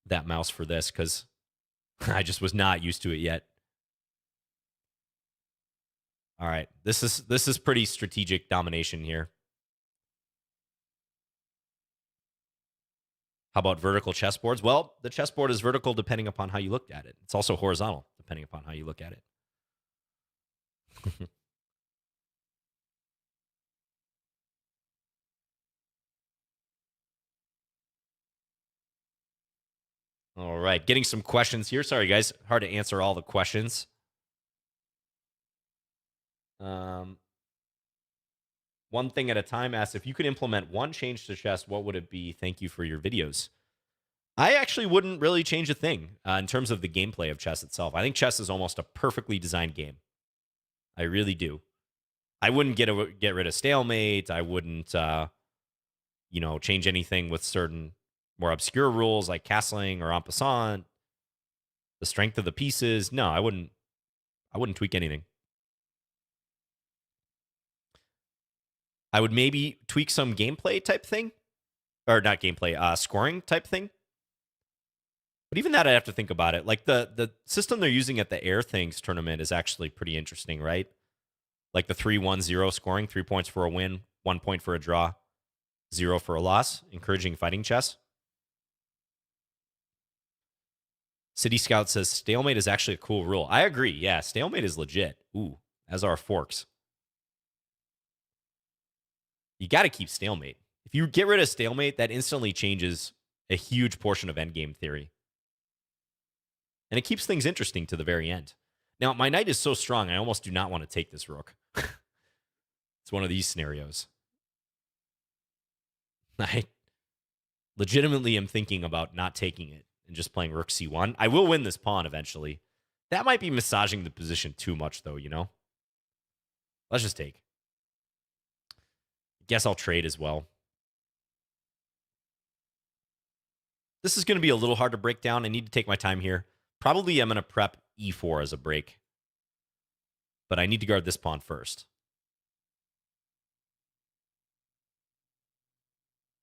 that mouse for this because I just was not used to it yet. All right, this is pretty strategic domination here. How about vertical chessboards? Well, the chessboard is vertical depending upon how you look at it. It's also horizontal depending upon how you look at it. All right, getting some questions here. Sorry, guys, hard to answer all the questions. One thing at a time asks, if you could implement one change to chess, what would it be? Thank you for your videos. I actually wouldn't really change a thing in terms of the gameplay of chess itself. I think chess is almost a perfectly designed game. I really do. I wouldn't get rid of stalemate. I wouldn't, change anything with certain more obscure rules like castling or en passant. The strength of the pieces. No, I wouldn't tweak anything. I would maybe tweak some gameplay type thing, or not gameplay, scoring type thing. But even that, I have to think about it. Like the system they're using at the Air Things tournament is actually pretty interesting, right? Like the 3-1-0 scoring, 3 points for a win, 1 point for a draw, 0 for a loss, encouraging fighting chess. City Scout says stalemate is actually a cool rule. I agree. Yeah, stalemate is legit. Ooh, as are forks. You got to keep stalemate. If you get rid of stalemate, that instantly changes a huge portion of endgame theory. And it keeps things interesting to the very end. Now, my knight is so strong, I almost do not want to take this rook. It's one of these scenarios. I legitimately am thinking about not taking it and just playing rook c1. I will win this pawn eventually. That might be massaging the position too much, though, you know? Let's just take. Guess I'll trade as well. This is going to be a little hard to break down. I need to take my time here. Probably I'm going to prep e4 as a break. But I need to guard this pawn first.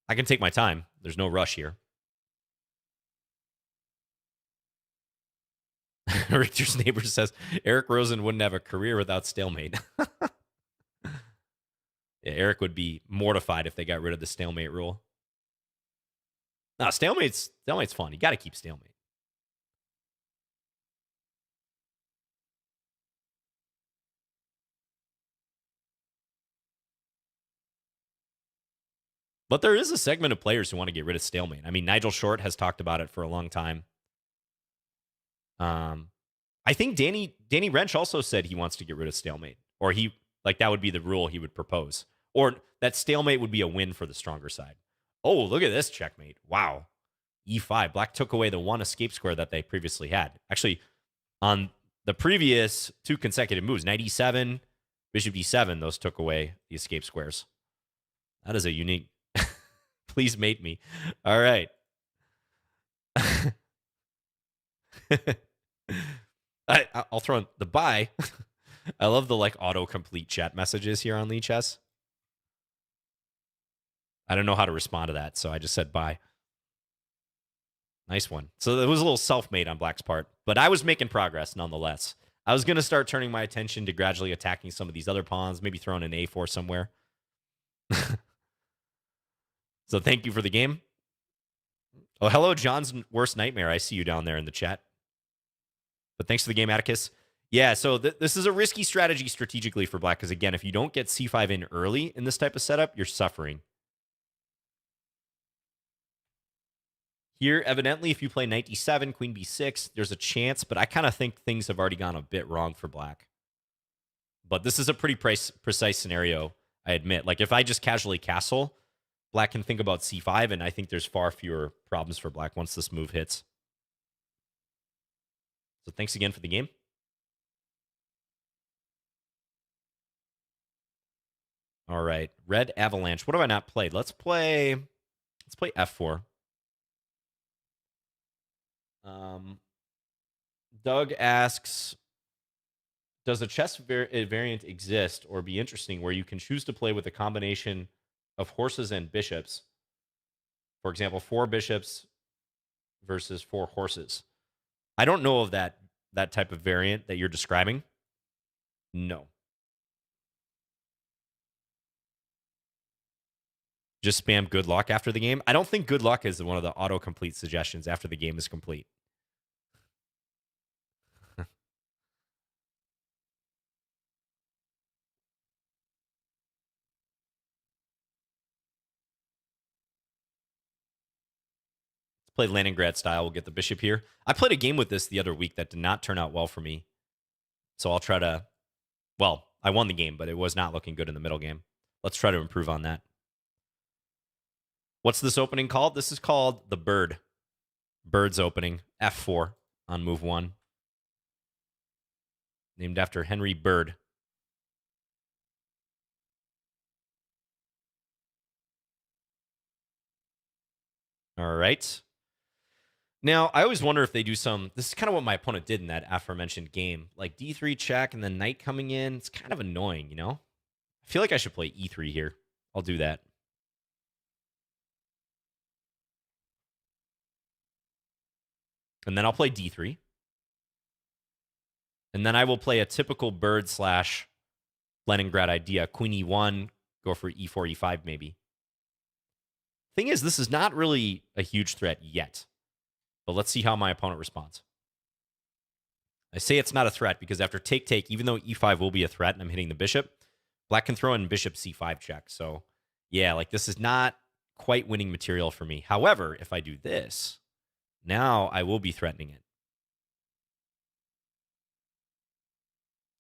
I can take my time. There's no rush here. Richard's neighbor says, Eric Rosen wouldn't have a career without stalemate. Yeah, Eric would be mortified if they got rid of the stalemate rule. No, stalemate's fun. You got to keep stalemate. But there is a segment of players who want to get rid of stalemate. I mean, Nigel Short has talked about it for a long time. I think Danny Wrench also said he wants to get rid of stalemate, or that would be the rule he would propose, or that stalemate would be a win for the stronger side. Oh, look at this checkmate! Wow, e5. Black took away the one escape square that they previously had. Actually, on the previous 2 consecutive moves, knight e7, bishop d7, those took away the escape squares. That is a unique. Please mate me. All right. I'll throw in the bye. I love the autocomplete chat messages here on Lichess. I don't know how to respond to that, so I just said bye. Nice one. So it was a little self-made on Black's part, but I was making progress nonetheless. I was going to start turning my attention to gradually attacking some of these other pawns, maybe throwing an a4 somewhere. So thank you for the game. Oh, hello, John's worst nightmare. I see you down there in the chat. But thanks for the game, Atticus. Yeah, so this is a risky strategy strategically for Black, because again, if you don't get c5 in early in this type of setup, you're suffering. Here, evidently, if you play knight d7, queen b6, there's a chance, but I kind of think things have already gone a bit wrong for Black. But this is a pretty precise scenario, I admit. Like, if I just casually castle, Black can think about c5, and I think there's far fewer problems for Black once this move hits. So thanks again for the game. All right, Red Avalanche. What have I not played? Let's play f4. Doug asks, does a chess variant exist or be interesting where you can choose to play with a combination of horses and bishops? For example, 4 bishops versus 4 horses. I don't know of that type of variant that you're describing. No. Just spam good luck after the game. I don't think good luck is one of the autocomplete suggestions after the game is complete. Play Leningrad style. We'll get the bishop here. I played a game with this the other week that did not turn out well for me. So I'll try to... Well, I won the game, but it was not looking good in the middle game. Let's try to improve on that. What's this opening called? This is called the Bird. Bird's opening. F4 on move 1. Named after Henry Bird. All right. Now, I always wonder if they do some... This is kind of what my opponent did in that aforementioned game. Like d3 check and then knight coming in. It's kind of annoying, you know? I feel like I should play e3 here. I'll do that. And then I'll play d3. And then I will play a typical bird / Leningrad idea. Queen e1, go for e4, e5 maybe. Thing is, this is not really a huge threat yet. But let's see how my opponent responds. I say it's not a threat because after take, even though e5 will be a threat and I'm hitting the bishop, black can throw in bishop c5 check. So, yeah, like this is not quite winning material for me. However, if I do this, now I will be threatening it.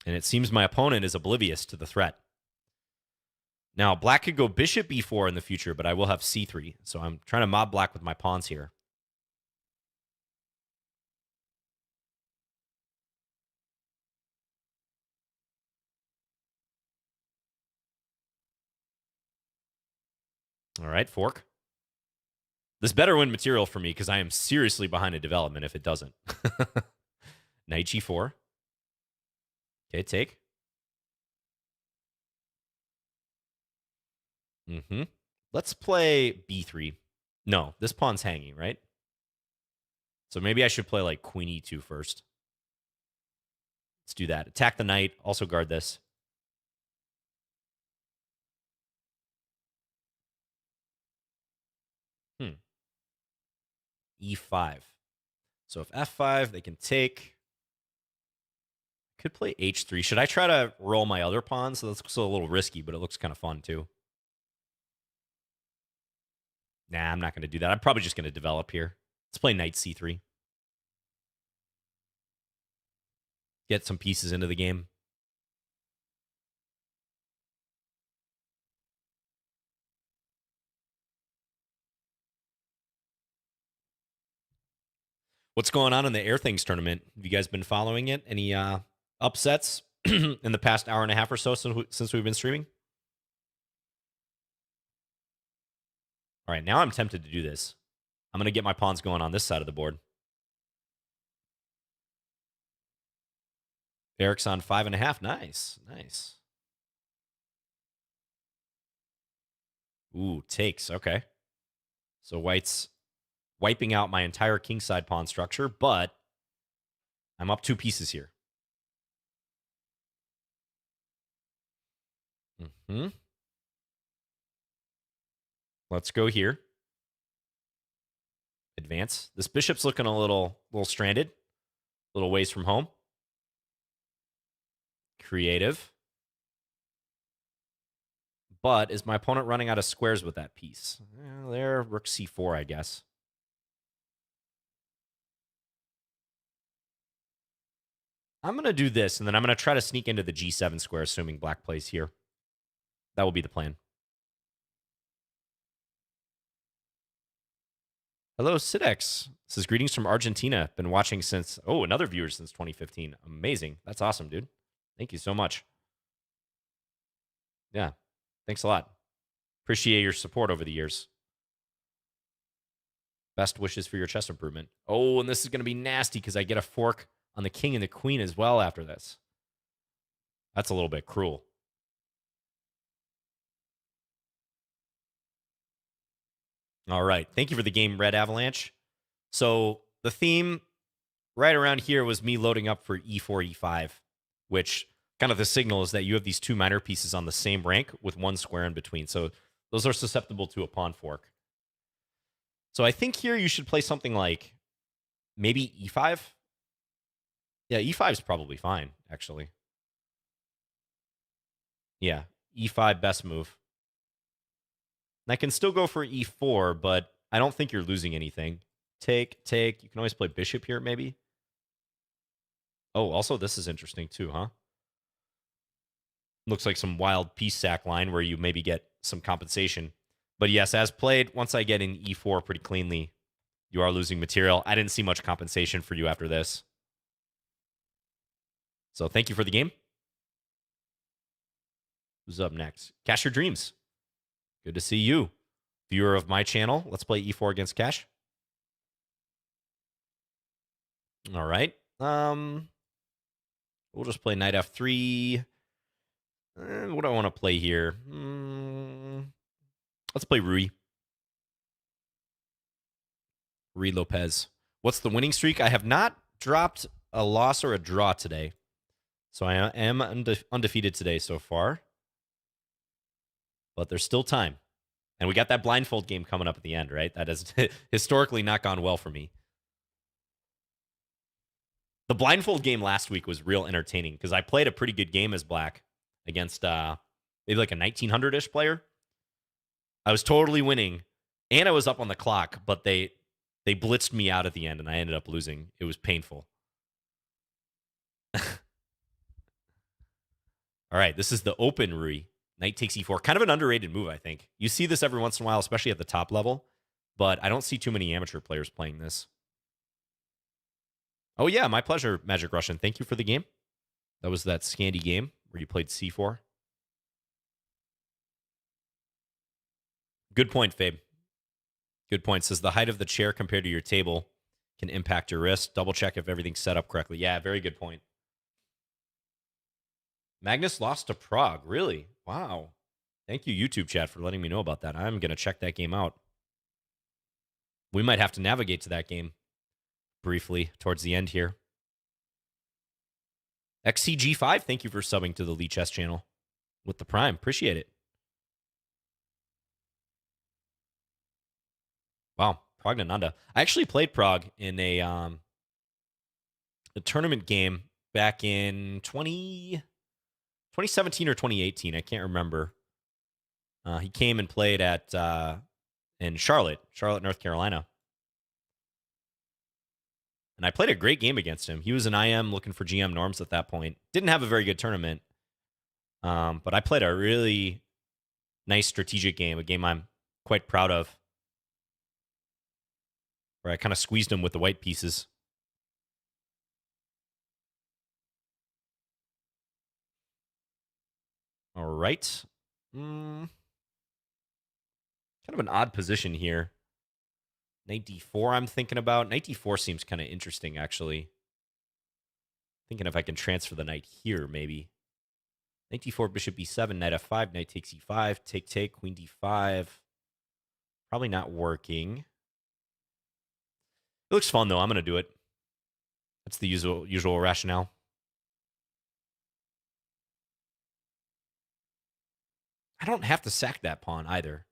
And it seems my opponent is oblivious to the threat. Now, black could go bishop b4 in the future, but I will have c3. So I'm trying to mob black with my pawns here. All right, fork. This better win material for me because I am seriously behind a development if it doesn't. Knight g4. Okay, take. Let's play b3. No, this pawn's hanging, right? So maybe I should play like queen e2 first. Let's do that. Attack the knight. Also guard this. E5. So if f5, they can take. Could play h3. Should I try to roll my other pawn? So that's still a little risky, but it looks kind of fun too. Nah, I'm not going to do that. I'm probably just going to develop here. Let's play knight c3. Get some pieces into the game. What's going on in the Air Things tournament? Have you guys been following it? Any upsets in the past hour and a half or so since we've been streaming? All right, now I'm tempted to do this. I'm going to get my pawns going on this side of the board. Pirc's on 5.5. Nice, nice. Ooh, takes. Okay. So white's wiping out my entire kingside pawn structure, but I'm up 2 pieces here. Let's go here. Advance. This bishop's looking a little stranded. A little ways from home. Creative. But is my opponent running out of squares with that piece? Well, there, rook c4, I guess. I'm going to do this, and then I'm going to try to sneak into the g7 square, assuming black plays here. That will be the plan. Hello, Sidex. This is greetings from Argentina. Been watching since... Oh, another viewer since 2015. Amazing. That's awesome, dude. Thank you so much. Yeah. Thanks a lot. Appreciate your support over the years. Best wishes for your chess improvement. Oh, and this is going to be nasty because I get a fork on the king and the queen as well after this. That's a little bit cruel. All right. Thank you for the game, Red Avalanche. So the theme right around here was me loading up for e4, e5, which kind of the signal is that you have these 2 minor pieces on the same rank with 1 square in between. So Those are susceptible to a pawn fork. So I think here you should play something like maybe e5. Yeah, e5 is probably fine, actually. Yeah, e5 best move. And I can still go for e4, but I don't think you're losing anything. Take, take. You can always play bishop here, maybe. Oh, also this is interesting too, huh? Looks like some wild piece sack line where you maybe get some compensation. But yes, as played, once I get in e4 pretty cleanly, you are losing material. I didn't see much compensation for you after this. So thank you for the game. Who's up next? Cash Your Dreams. Good to see you. Viewer of my channel. Let's play e4 against Cash. All right. We'll just play knight f3. What do I want to play here? Let's play Ruy. Ruy Lopez. What's the winning streak? I have not dropped a loss or a draw today. So I am undefeated today so far. But there's still time. And we got that blindfold game coming up at the end, right? That has historically not gone well for me. The blindfold game last week was real entertaining because I played a pretty good game as black against maybe like a 1900-ish player. I was totally winning, and I was up on the clock, but they blitzed me out at the end, and I ended up losing. It was painful. All right, this is the open Ruy. Knight takes e4. Kind of an underrated move, I think. You see this every once in a while, especially at the top level, but I don't see too many amateur players playing this. Oh, yeah, my pleasure, Magic Russian. Thank you for the game. That was that Scandi game where you played c4. Good point, Fabe. Good point. Says the height of the chair compared to your table can impact your wrist. Double check if everything's set up correctly. Yeah, very good point. Magnus lost to Prague. Really? Wow. Thank you, YouTube chat, for letting me know about that. I'm going to check that game out. We might have to navigate to that game briefly towards the end here. XCG5, thank you for subbing to the Lichess channel with the Prime. Appreciate it. Wow, Pragnananda. I actually played Prague in a tournament game back in 2017 or 2018. I can't remember. He came and played at in Charlotte, North Carolina. And I played a great game against him. He was an IM looking for GM norms at that point. Didn't have a very good tournament. But I played a really nice strategic game, a game I'm quite proud of, where I kind of squeezed him with the white pieces. All right. Kind of an odd position here. Knight d4 I'm thinking about. Knight d4 seems kind of interesting, actually. Thinking if I can transfer the knight here, maybe. Knight d4, bishop b7, knight f5, knight takes e5, take, take, queen d5. Probably not working. It looks fun, though. I'm going to do it. That's the usual rationale. I don't have to sack that pawn either,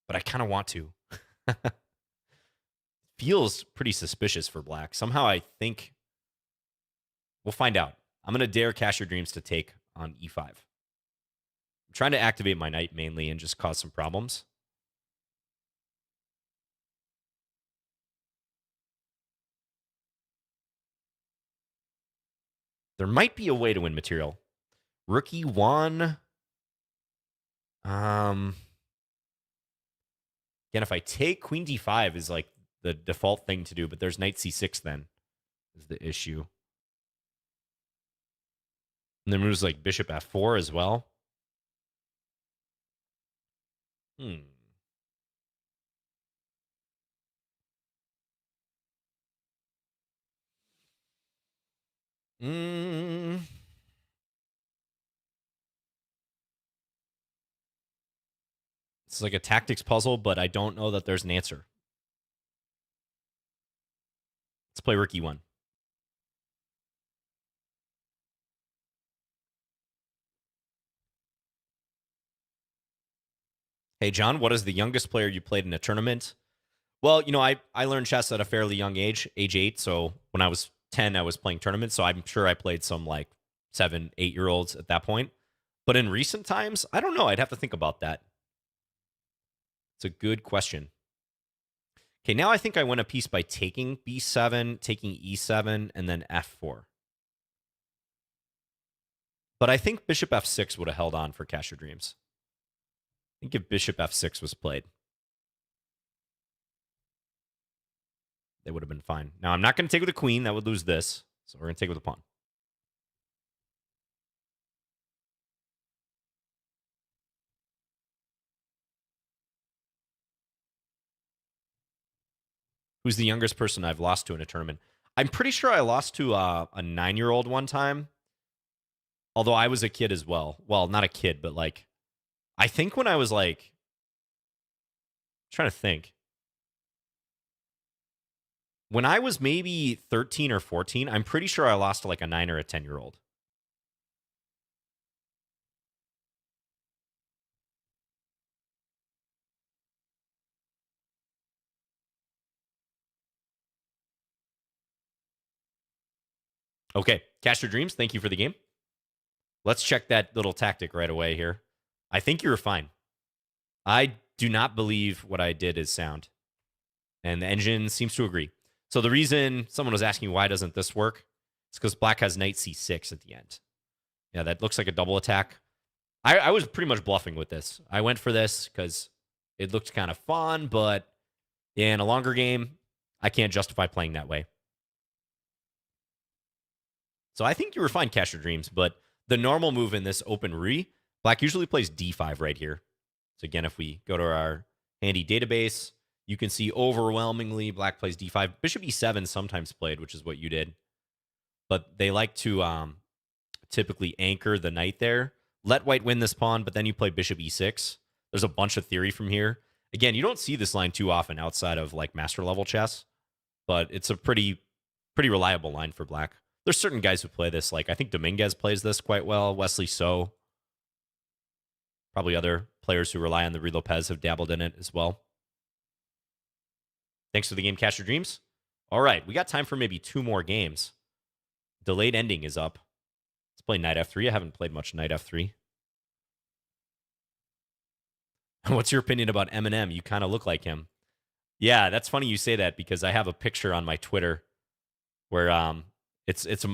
but I kind of want to. Feels pretty suspicious for black. Somehow I think we'll find out. I'm going to dare Cash Your Dreams to take on e5. I'm trying to activate my knight mainly and just cause some problems. There might be a way to win material. Rookie 1. Again, if I take queen d5 is like the default thing to do, but there's knight c6 then is the issue. And then moves like bishop f4 as well. It's like a tactics puzzle, but I don't know that there's an answer. Let's play Rookie 1. Hey, John, what is the youngest player you played in a tournament? Well, I learned chess at a fairly young age 8. So when I was 10, I was playing tournaments. So I'm sure I played some like 7, 8 year olds at that point. But in recent times, I don't know. I'd have to think about that. It's a good question. Okay, now I think I win a piece by taking b7, taking e7, and then f4. But I think bishop f6 would have held on for Cash Your Dreams. I think if bishop f6 was played, they would have been fine. Now, I'm not going to take with the queen. That would lose this. So we're going to take with the pawn. Who's the youngest person I've lost to in a tournament? I'm pretty sure I lost to a 9-year-old one time. Although I was a kid as well. Well, not a kid, but like, I think when I was like, I'm trying to think. When I was maybe 13 or 14, I'm pretty sure I lost to like a 9 or a 10-year-old. Okay, Cash Your Dreams, thank you for the game. Let's check that little tactic right away here. I think you were fine. I do not believe what I did is sound. And the engine seems to agree. So the reason someone was asking why doesn't this work is because black has knight c6 at the end. Yeah, that looks like a double attack. I was pretty much bluffing with this. I went for this because it looked kind of fun, but in a longer game, I can't justify playing that way. So I think you were fine, Cash Your Dreams, but the normal move in this open Ruy, black usually plays d5 right here. So again, if we go to our handy database, you can see overwhelmingly black plays d5. Bishop e7 sometimes played, which is what you did. But they like to typically anchor the knight there. Let white win this pawn, but then you play bishop e6. There's a bunch of theory from here. Again, you don't see this line too often outside of like master level chess, but it's a pretty reliable line for black. There's certain guys who play this. Like I think Dominguez plays this quite well. Wesley So. Probably other players who rely on the Ruy Lopez have dabbled in it as well. Thanks for the game, Cash Your Dreams. All right, we got time for maybe 2 more games. Delayed ending is up. Let's play knight f3. I haven't played much knight f3. What's your opinion about Eminem? You kind of look like him. Yeah, that's funny you say that because I have a picture on my Twitter where it's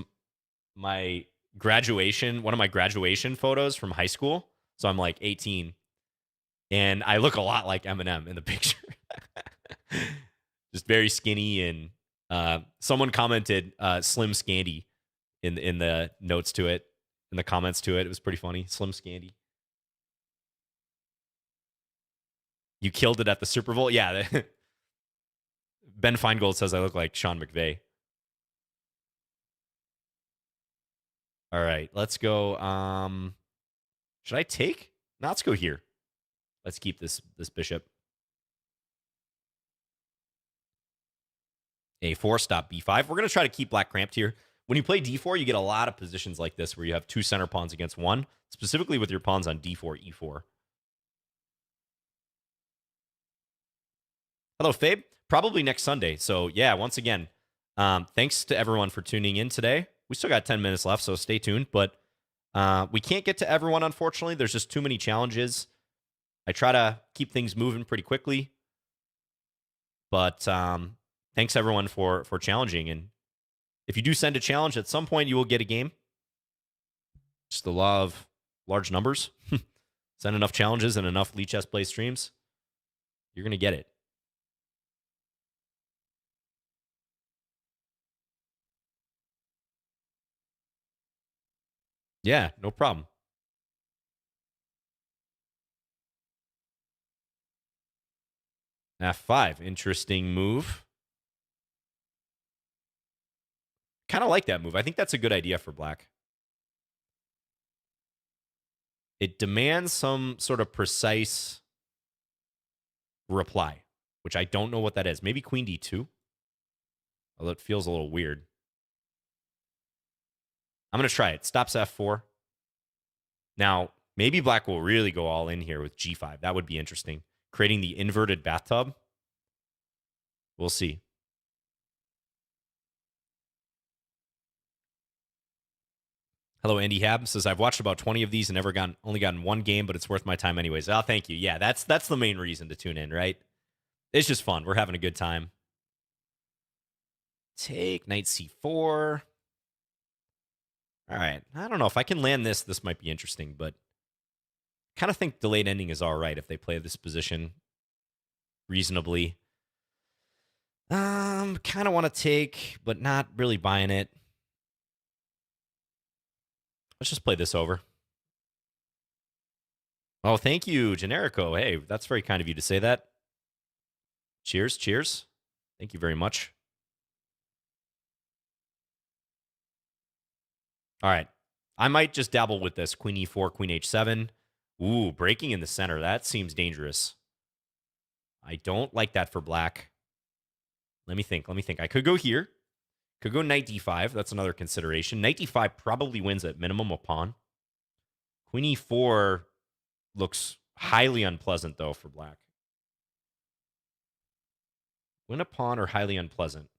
my graduation, one of my graduation photos from high school. So I'm like 18 and I look a lot like Eminem in the picture. Just very skinny, and someone commented Slim Scandy in the notes to it, in the comments to it. It was pretty funny. Slim Scandy. You killed it at the Super Bowl? Yeah. Ben Feingold says I look like Sean McVay. All right, let's go. Should I take? No, let's go here. Let's keep this bishop. A4, stop b5. We're going to try to keep black cramped here. When you play d4, you get a lot of positions like this where you have 2 center pawns against 1, specifically with your pawns on d4, e4. Hello, Fabe. Probably next Sunday. So, yeah, once again, thanks to everyone for tuning in today. We still got 10 minutes left, so stay tuned. But we can't get to everyone, unfortunately. There's just too many challenges. I try to keep things moving pretty quickly. But thanks, everyone, for challenging. And if you do send a challenge, at some point you will get a game. It's the law of large numbers. Send enough challenges and enough Lichess Play streams, you're going to get it. Yeah, no problem. F5, interesting move. Kind of like that move. I think that's a good idea for black. It demands some sort of precise reply, which I don't know what that is. Maybe queen d2, although it feels a little weird. I'm going to try it. Stops f4. Now, Maybe black will really go all in here with g5. That would be interesting. Creating the inverted bathtub. We'll see. Hello, Andy Hab says, I've watched about 20 of these and only gotten one game, but it's worth my time anyways. Oh, thank you. Yeah, that's the main reason to tune in, right? It's just fun. We're having a good time. Take knight c4. All right. I don't know. If I can land this, this might be interesting, but I kind of think delayed ending is all right if they play this position reasonably. Kind of want to take, but not really buying it. Let's just play this over. Oh, thank you, Generico. Hey, that's very kind of you to say that. Cheers, cheers. Thank you very much. All right. I might just dabble with this. Queen e4, queen h7. Ooh, breaking in the center. That seems dangerous. I don't like that for black. Let me think. I could go here. Could go knight d5. That's another consideration. Knight d5 probably wins at minimum a pawn. Queen e4 looks highly unpleasant, though, for black. Win a pawn or highly unpleasant?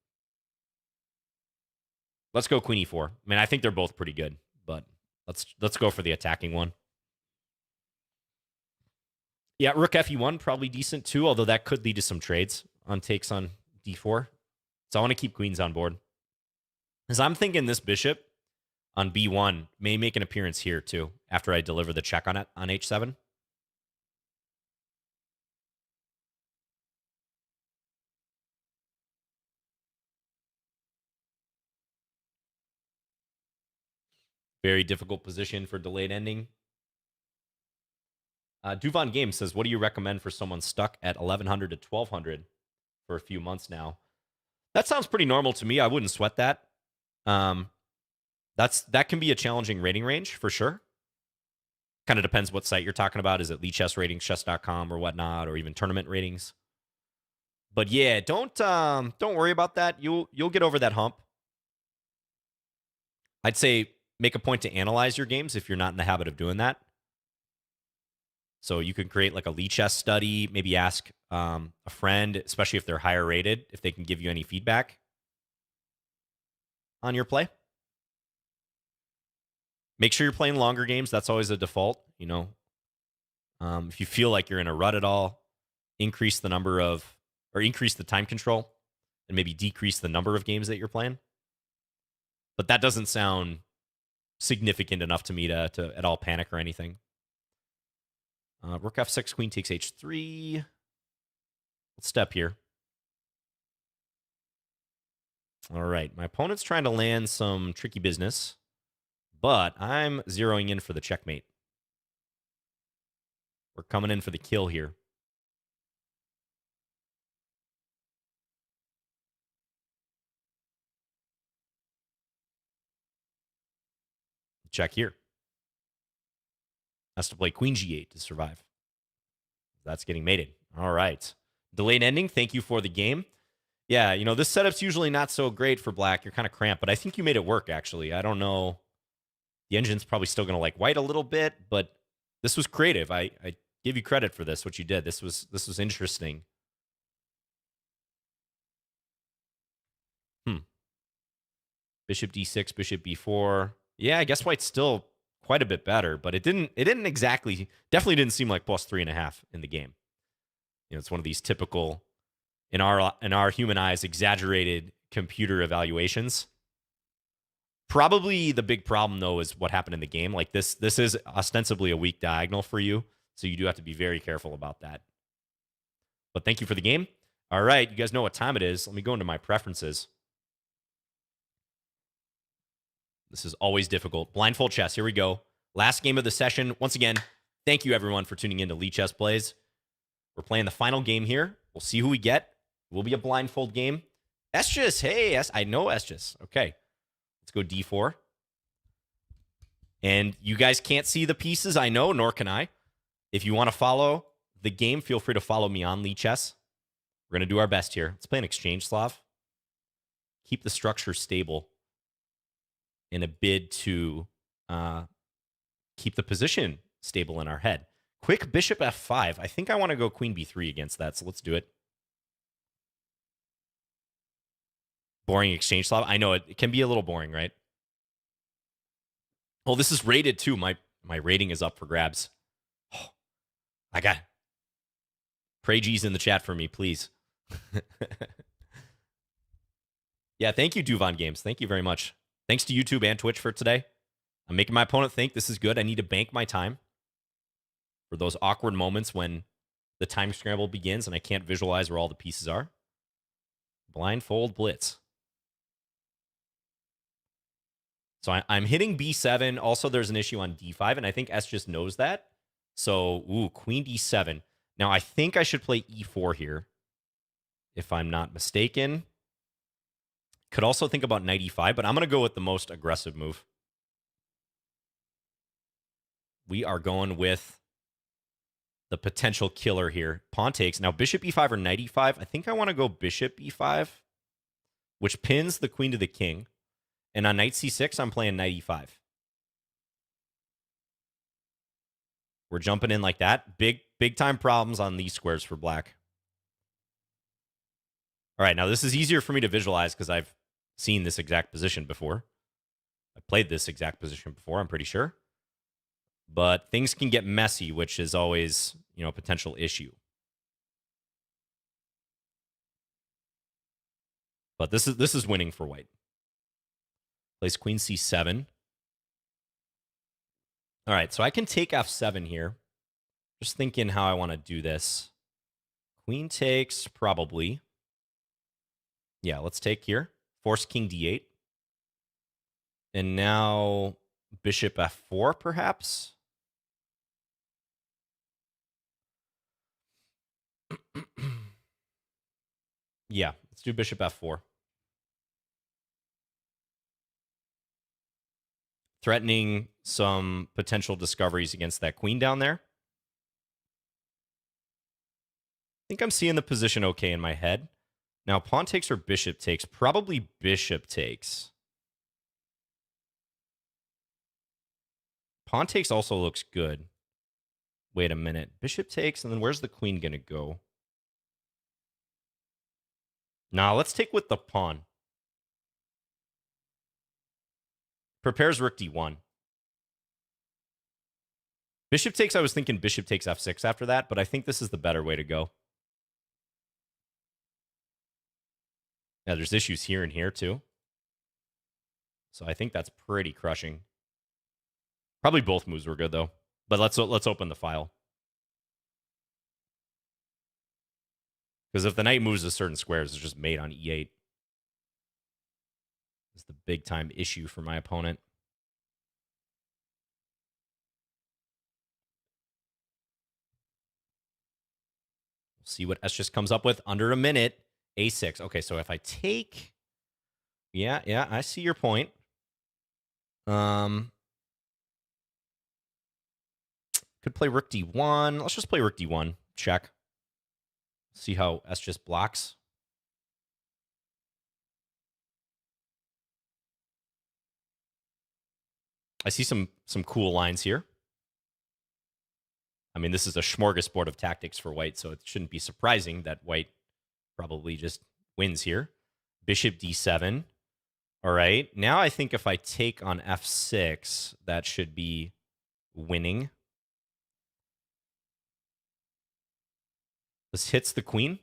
Let's go queen e4. I mean, I think they're both pretty good, but let's go for the attacking one. Yeah, rook fe1, probably decent, too, although that could lead to some trades on takes on d4. So I want to keep queens on board. Because I'm thinking this bishop on b1 may make an appearance here, too, after I deliver the check on it on h7. Very difficult position for delayed ending. Duvan Game says, what do you recommend for someone stuck at 1100 to 1200 for a few months now? That sounds pretty normal to me. I wouldn't sweat that. That can be a challenging rating range for sure. Kind of depends what site you're talking about. Is it Lichess ratings, chess.com or whatnot, or even tournament ratings? But yeah, don't worry about that. You'll get over that hump. I'd say make a point to analyze your games if you're not in the habit of doing that. So you can create like a Lichess study, maybe ask a friend, especially if they're higher rated, if they can give you any feedback on your play. Make sure you're playing longer games. That's always a default, you know. If you feel like you're in a rut at all, increase the time control and maybe decrease the number of games that you're playing. But that doesn't sound significant enough to me to at all panic or anything. Rook f6, queen takes h3. Let's step here. All right, my opponent's trying to land some tricky business, but I'm zeroing in for the checkmate. We're coming in for the kill here. Check here. Has to play queen g8 to survive. That's getting mated. All right. Delayed ending. Thank you for the game. Yeah, you know, this setup's usually not so great for black. You're kind of cramped, but I think you made it work, actually. I don't know. The engine's probably still going to like white a little bit, but this was creative. I give you credit for this, what you did. This was interesting. Bishop d6, bishop b4. Yeah, I guess white's still quite a bit better, but it definitely didn't seem like plus 3.5 in the game. You know, it's one of these typical, in our human eyes, exaggerated computer evaluations. Probably the big problem, though, is what happened in the game. Like this is ostensibly a weak diagonal for you, so you do have to be very careful about that. But thank you for the game. All right, you guys know what time it is. Let me go into my preferences. This is always difficult. Blindfold chess. Here we go. Last game of the session. Once again, thank you, everyone, for tuning in to Lichess Plays. We're playing the final game here. We'll see who we get. It will be a blindfold game. Esches. Hey, I know Esches. Okay. Let's go d4. And you guys can't see the pieces, I know, nor can I. If you want to follow the game, feel free to follow me on Lichess. We're going to do our best here. Let's play an exchange Slav. Keep the structure stable in a bid to keep the position stable in our head. Quick bishop f5. I think I want to go queen b3 against that, so let's do it. Boring exchange Slav. I know it can be a little boring, right? Oh, this is rated too. My rating is up for grabs. Oh, I got pray G's in the chat for me, please. Yeah, thank you, Duvan Games. Thank you very much. Thanks to YouTube and Twitch for today. I'm making my opponent think this is good. I need to bank my time for those awkward moments when the time scramble begins and I can't visualize where all the pieces are. Blindfold blitz. So I'm hitting b7. Also, there's an issue on d5, and I think S just knows that. So, ooh, queen d7. Now, I think I should play e4 here, if I'm not mistaken. Could also think about knight e5, but I'm going to go with the most aggressive move. We are going with the potential killer here. Pawn takes. Now, bishop e5 or knight e5. I think I want to go bishop e5, which pins the queen to the king. And on knight c6, I'm playing knight e5. We're jumping in like that. Big time problems on these squares for black. All right, now this is easier for me to visualize because I've seen this exact position before. I've played this exact position before, I'm pretty sure. But things can get messy, which is always, a potential issue. But this is winning for white. Plays queen c7. All right, so I can take f7 here. Just thinking how I want to do this. Queen takes, probably. Yeah, let's take here. Force king d8. And now bishop f4, perhaps? Yeah, let's do bishop f4. Threatening some potential discoveries against that queen down there. I think I'm seeing the position okay in my head. Now, pawn takes or bishop takes? Probably bishop takes. Pawn takes also looks good. Wait a minute. Bishop takes, and then where's the queen going to go? Nah, let's take with the pawn. Prepares rook d1. Bishop takes, I was thinking bishop takes f6 after that, but I think this is the better way to go. Yeah, there's issues here and here too. So I think that's pretty crushing. Probably both moves were good though. But let's open the file. Because if the knight moves to certain squares, it's just mate on e8. It's the big time issue for my opponent. We'll see what S just comes up with. Under a minute. A6. Okay, so if I take... Yeah, I see your point. Could play rook d1. Let's just play rook d1. Check. See how S just blocks. I see some cool lines here. I mean, this is a smorgasbord of tactics for white, so it shouldn't be surprising that white probably just wins here. Bishop d7. All right. Now I think if I take on f6, that should be winning. This hits the queen.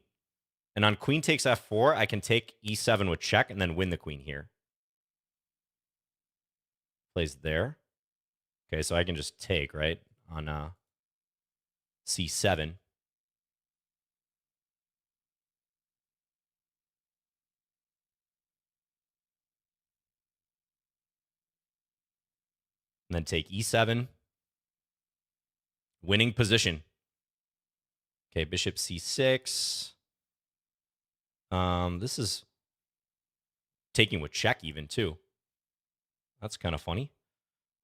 And on queen takes f4, I can take e7 with check and then win the queen here. Plays there. Okay, so I can just take, right? On c7. And then take e7. Winning position. Okay, bishop c6. This is taking with check even, too. That's kind of funny.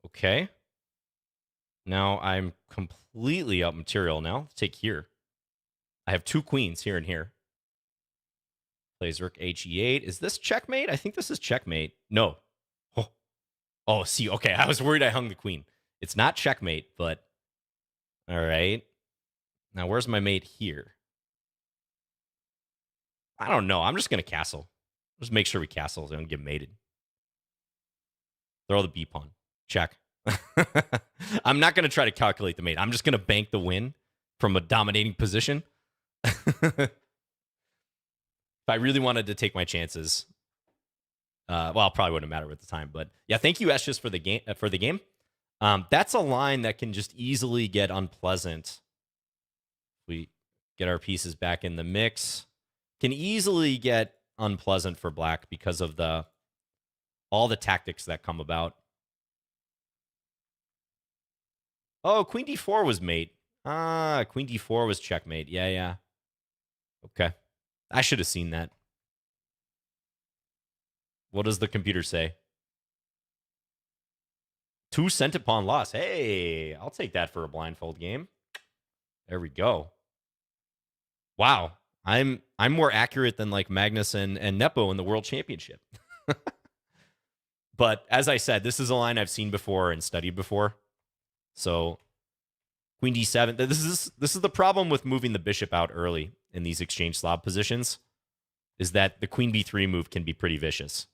Okay. Now I'm completely up material now. Let's take here. I have two queens here and here. Plays rook he8. Is this checkmate? I think this is checkmate. No. Oh, see, okay. I was worried I hung the queen. It's not checkmate, but All right. Now, where's my mate here? I don't know. I'm just going to castle. Just make sure we castle and get mated. Throw the B pawn. Check. I'm not going to try to calculate the mate. I'm just going to bank the win from a dominating position. If I really wanted to take my chances, well, probably wouldn't matter at the time. But yeah, thank you, Eschus, for the game. That's a line that can just easily get unpleasant. We get our pieces back in the mix. Can easily get unpleasant for black because of all the tactics that come about. Oh, queen d4 was mate. Queen d4 was checkmate. Yeah. Okay. I should have seen that. What does the computer say? 2 cent pawn loss. Hey, I'll take that for a blindfold game. There we go. Wow. I'm more accurate than like Magnus and Nepo in the World Championship. But as I said, this is a line I've seen before and studied before. So queen d7. This is the problem with moving the bishop out early in these exchange Slav positions, is that the queen b3 move can be pretty vicious.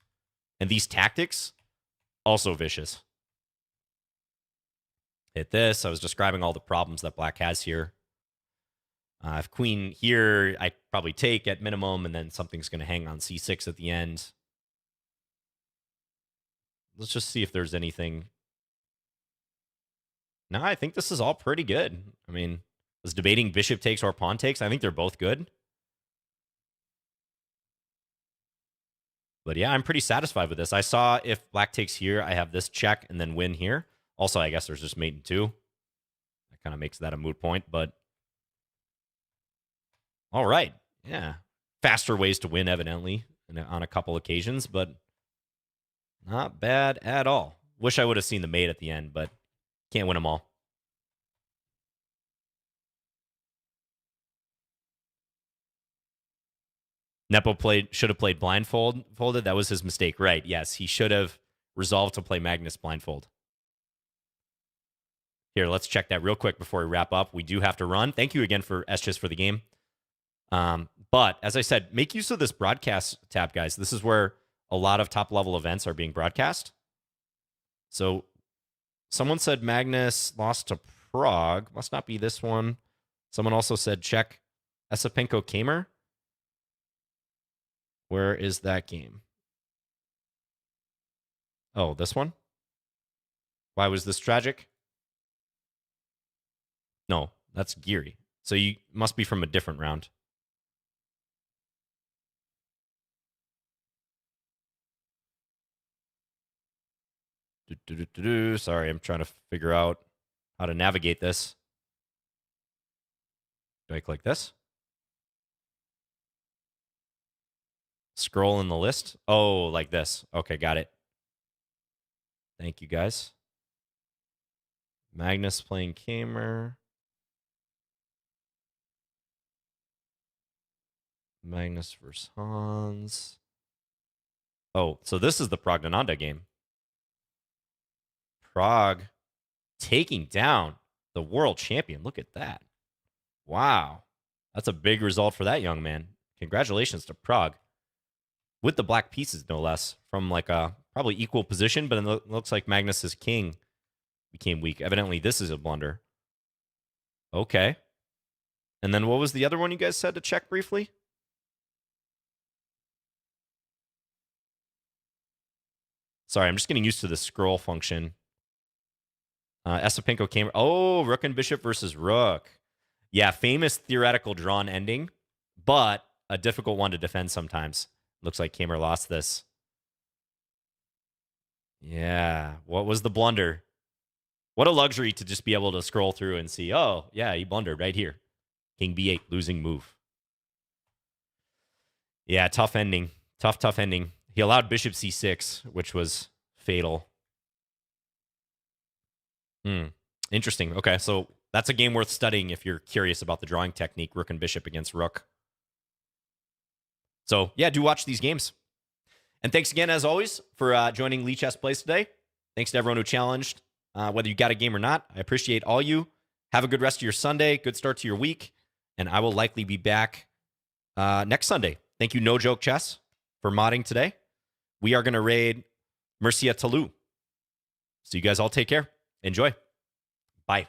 And these tactics, also vicious. Hit this. I was describing all the problems that black has here. If queen here, I probably take at minimum, and then something's going to hang on c6 at the end. Let's just see if there's anything. No, I think this is all pretty good. I mean, I was debating bishop takes or pawn takes. I think they're both good. But yeah, I'm pretty satisfied with this. I saw if black takes here, I have this check and then win here. Also, I guess there's just mate in 2. That kind of makes that a moot point, but all right. Yeah. Faster ways to win, evidently, on a couple occasions, but not bad at all. Wish I would have seen the mate at the end, but can't win them all. Nepo should have played folded. That was his mistake, right? Yes, he should have resolved to play Magnus blindfold. Here, let's check that real quick before we wrap up. We do have to run. Thank you again for Eschus for the game. But as I said, make use of this broadcast tab, guys. This is where a lot of top-level events are being broadcast. So someone said Magnus lost to Prague. Must not be this one. Someone also said check Esipenko Kamer. Where is that game? Oh, this one? Why was this tragic? No, that's Geary. So you must be from a different round. Sorry, I'm trying to figure out how to navigate this. Do I click this? Scroll in the list? Oh, like this. Okay, got it. Thank you, guys. Magnus playing Kamer. Magnus versus Hans. Oh, so this is the Progdananda game. Prague taking down the world champion. Look at that. Wow. That's a big result for that young man. Congratulations to Prague. With the black pieces, no less, from like a probably equal position, but it looks like Magnus's king became weak. Evidently, this is a blunder. Okay. And then what was the other one you guys said to check briefly? Sorry, I'm just getting used to the scroll function. Esipenko came. Oh, rook and bishop versus rook. Yeah, famous theoretical drawn ending, but a difficult one to defend sometimes. Looks like Kamer lost this. Yeah, what was the blunder? What a luxury to just be able to scroll through and see, oh, yeah, he blundered right here. King b8, losing move. Yeah, tough ending. Tough ending. He allowed bishop c6, which was fatal. Interesting. Okay, so that's a game worth studying if you're curious about the drawing technique, rook and bishop against rook. So, yeah, do watch these games. And thanks again, as always, for joining Lichess Plays today. Thanks to everyone who challenged, whether you got a game or not. I appreciate all you. Have a good rest of your Sunday. Good start to your week. And I will likely be back next Sunday. Thank you, No Joke Chess, for modding today. We are going to raid Murcia Talu. So you guys all take care. Enjoy. Bye.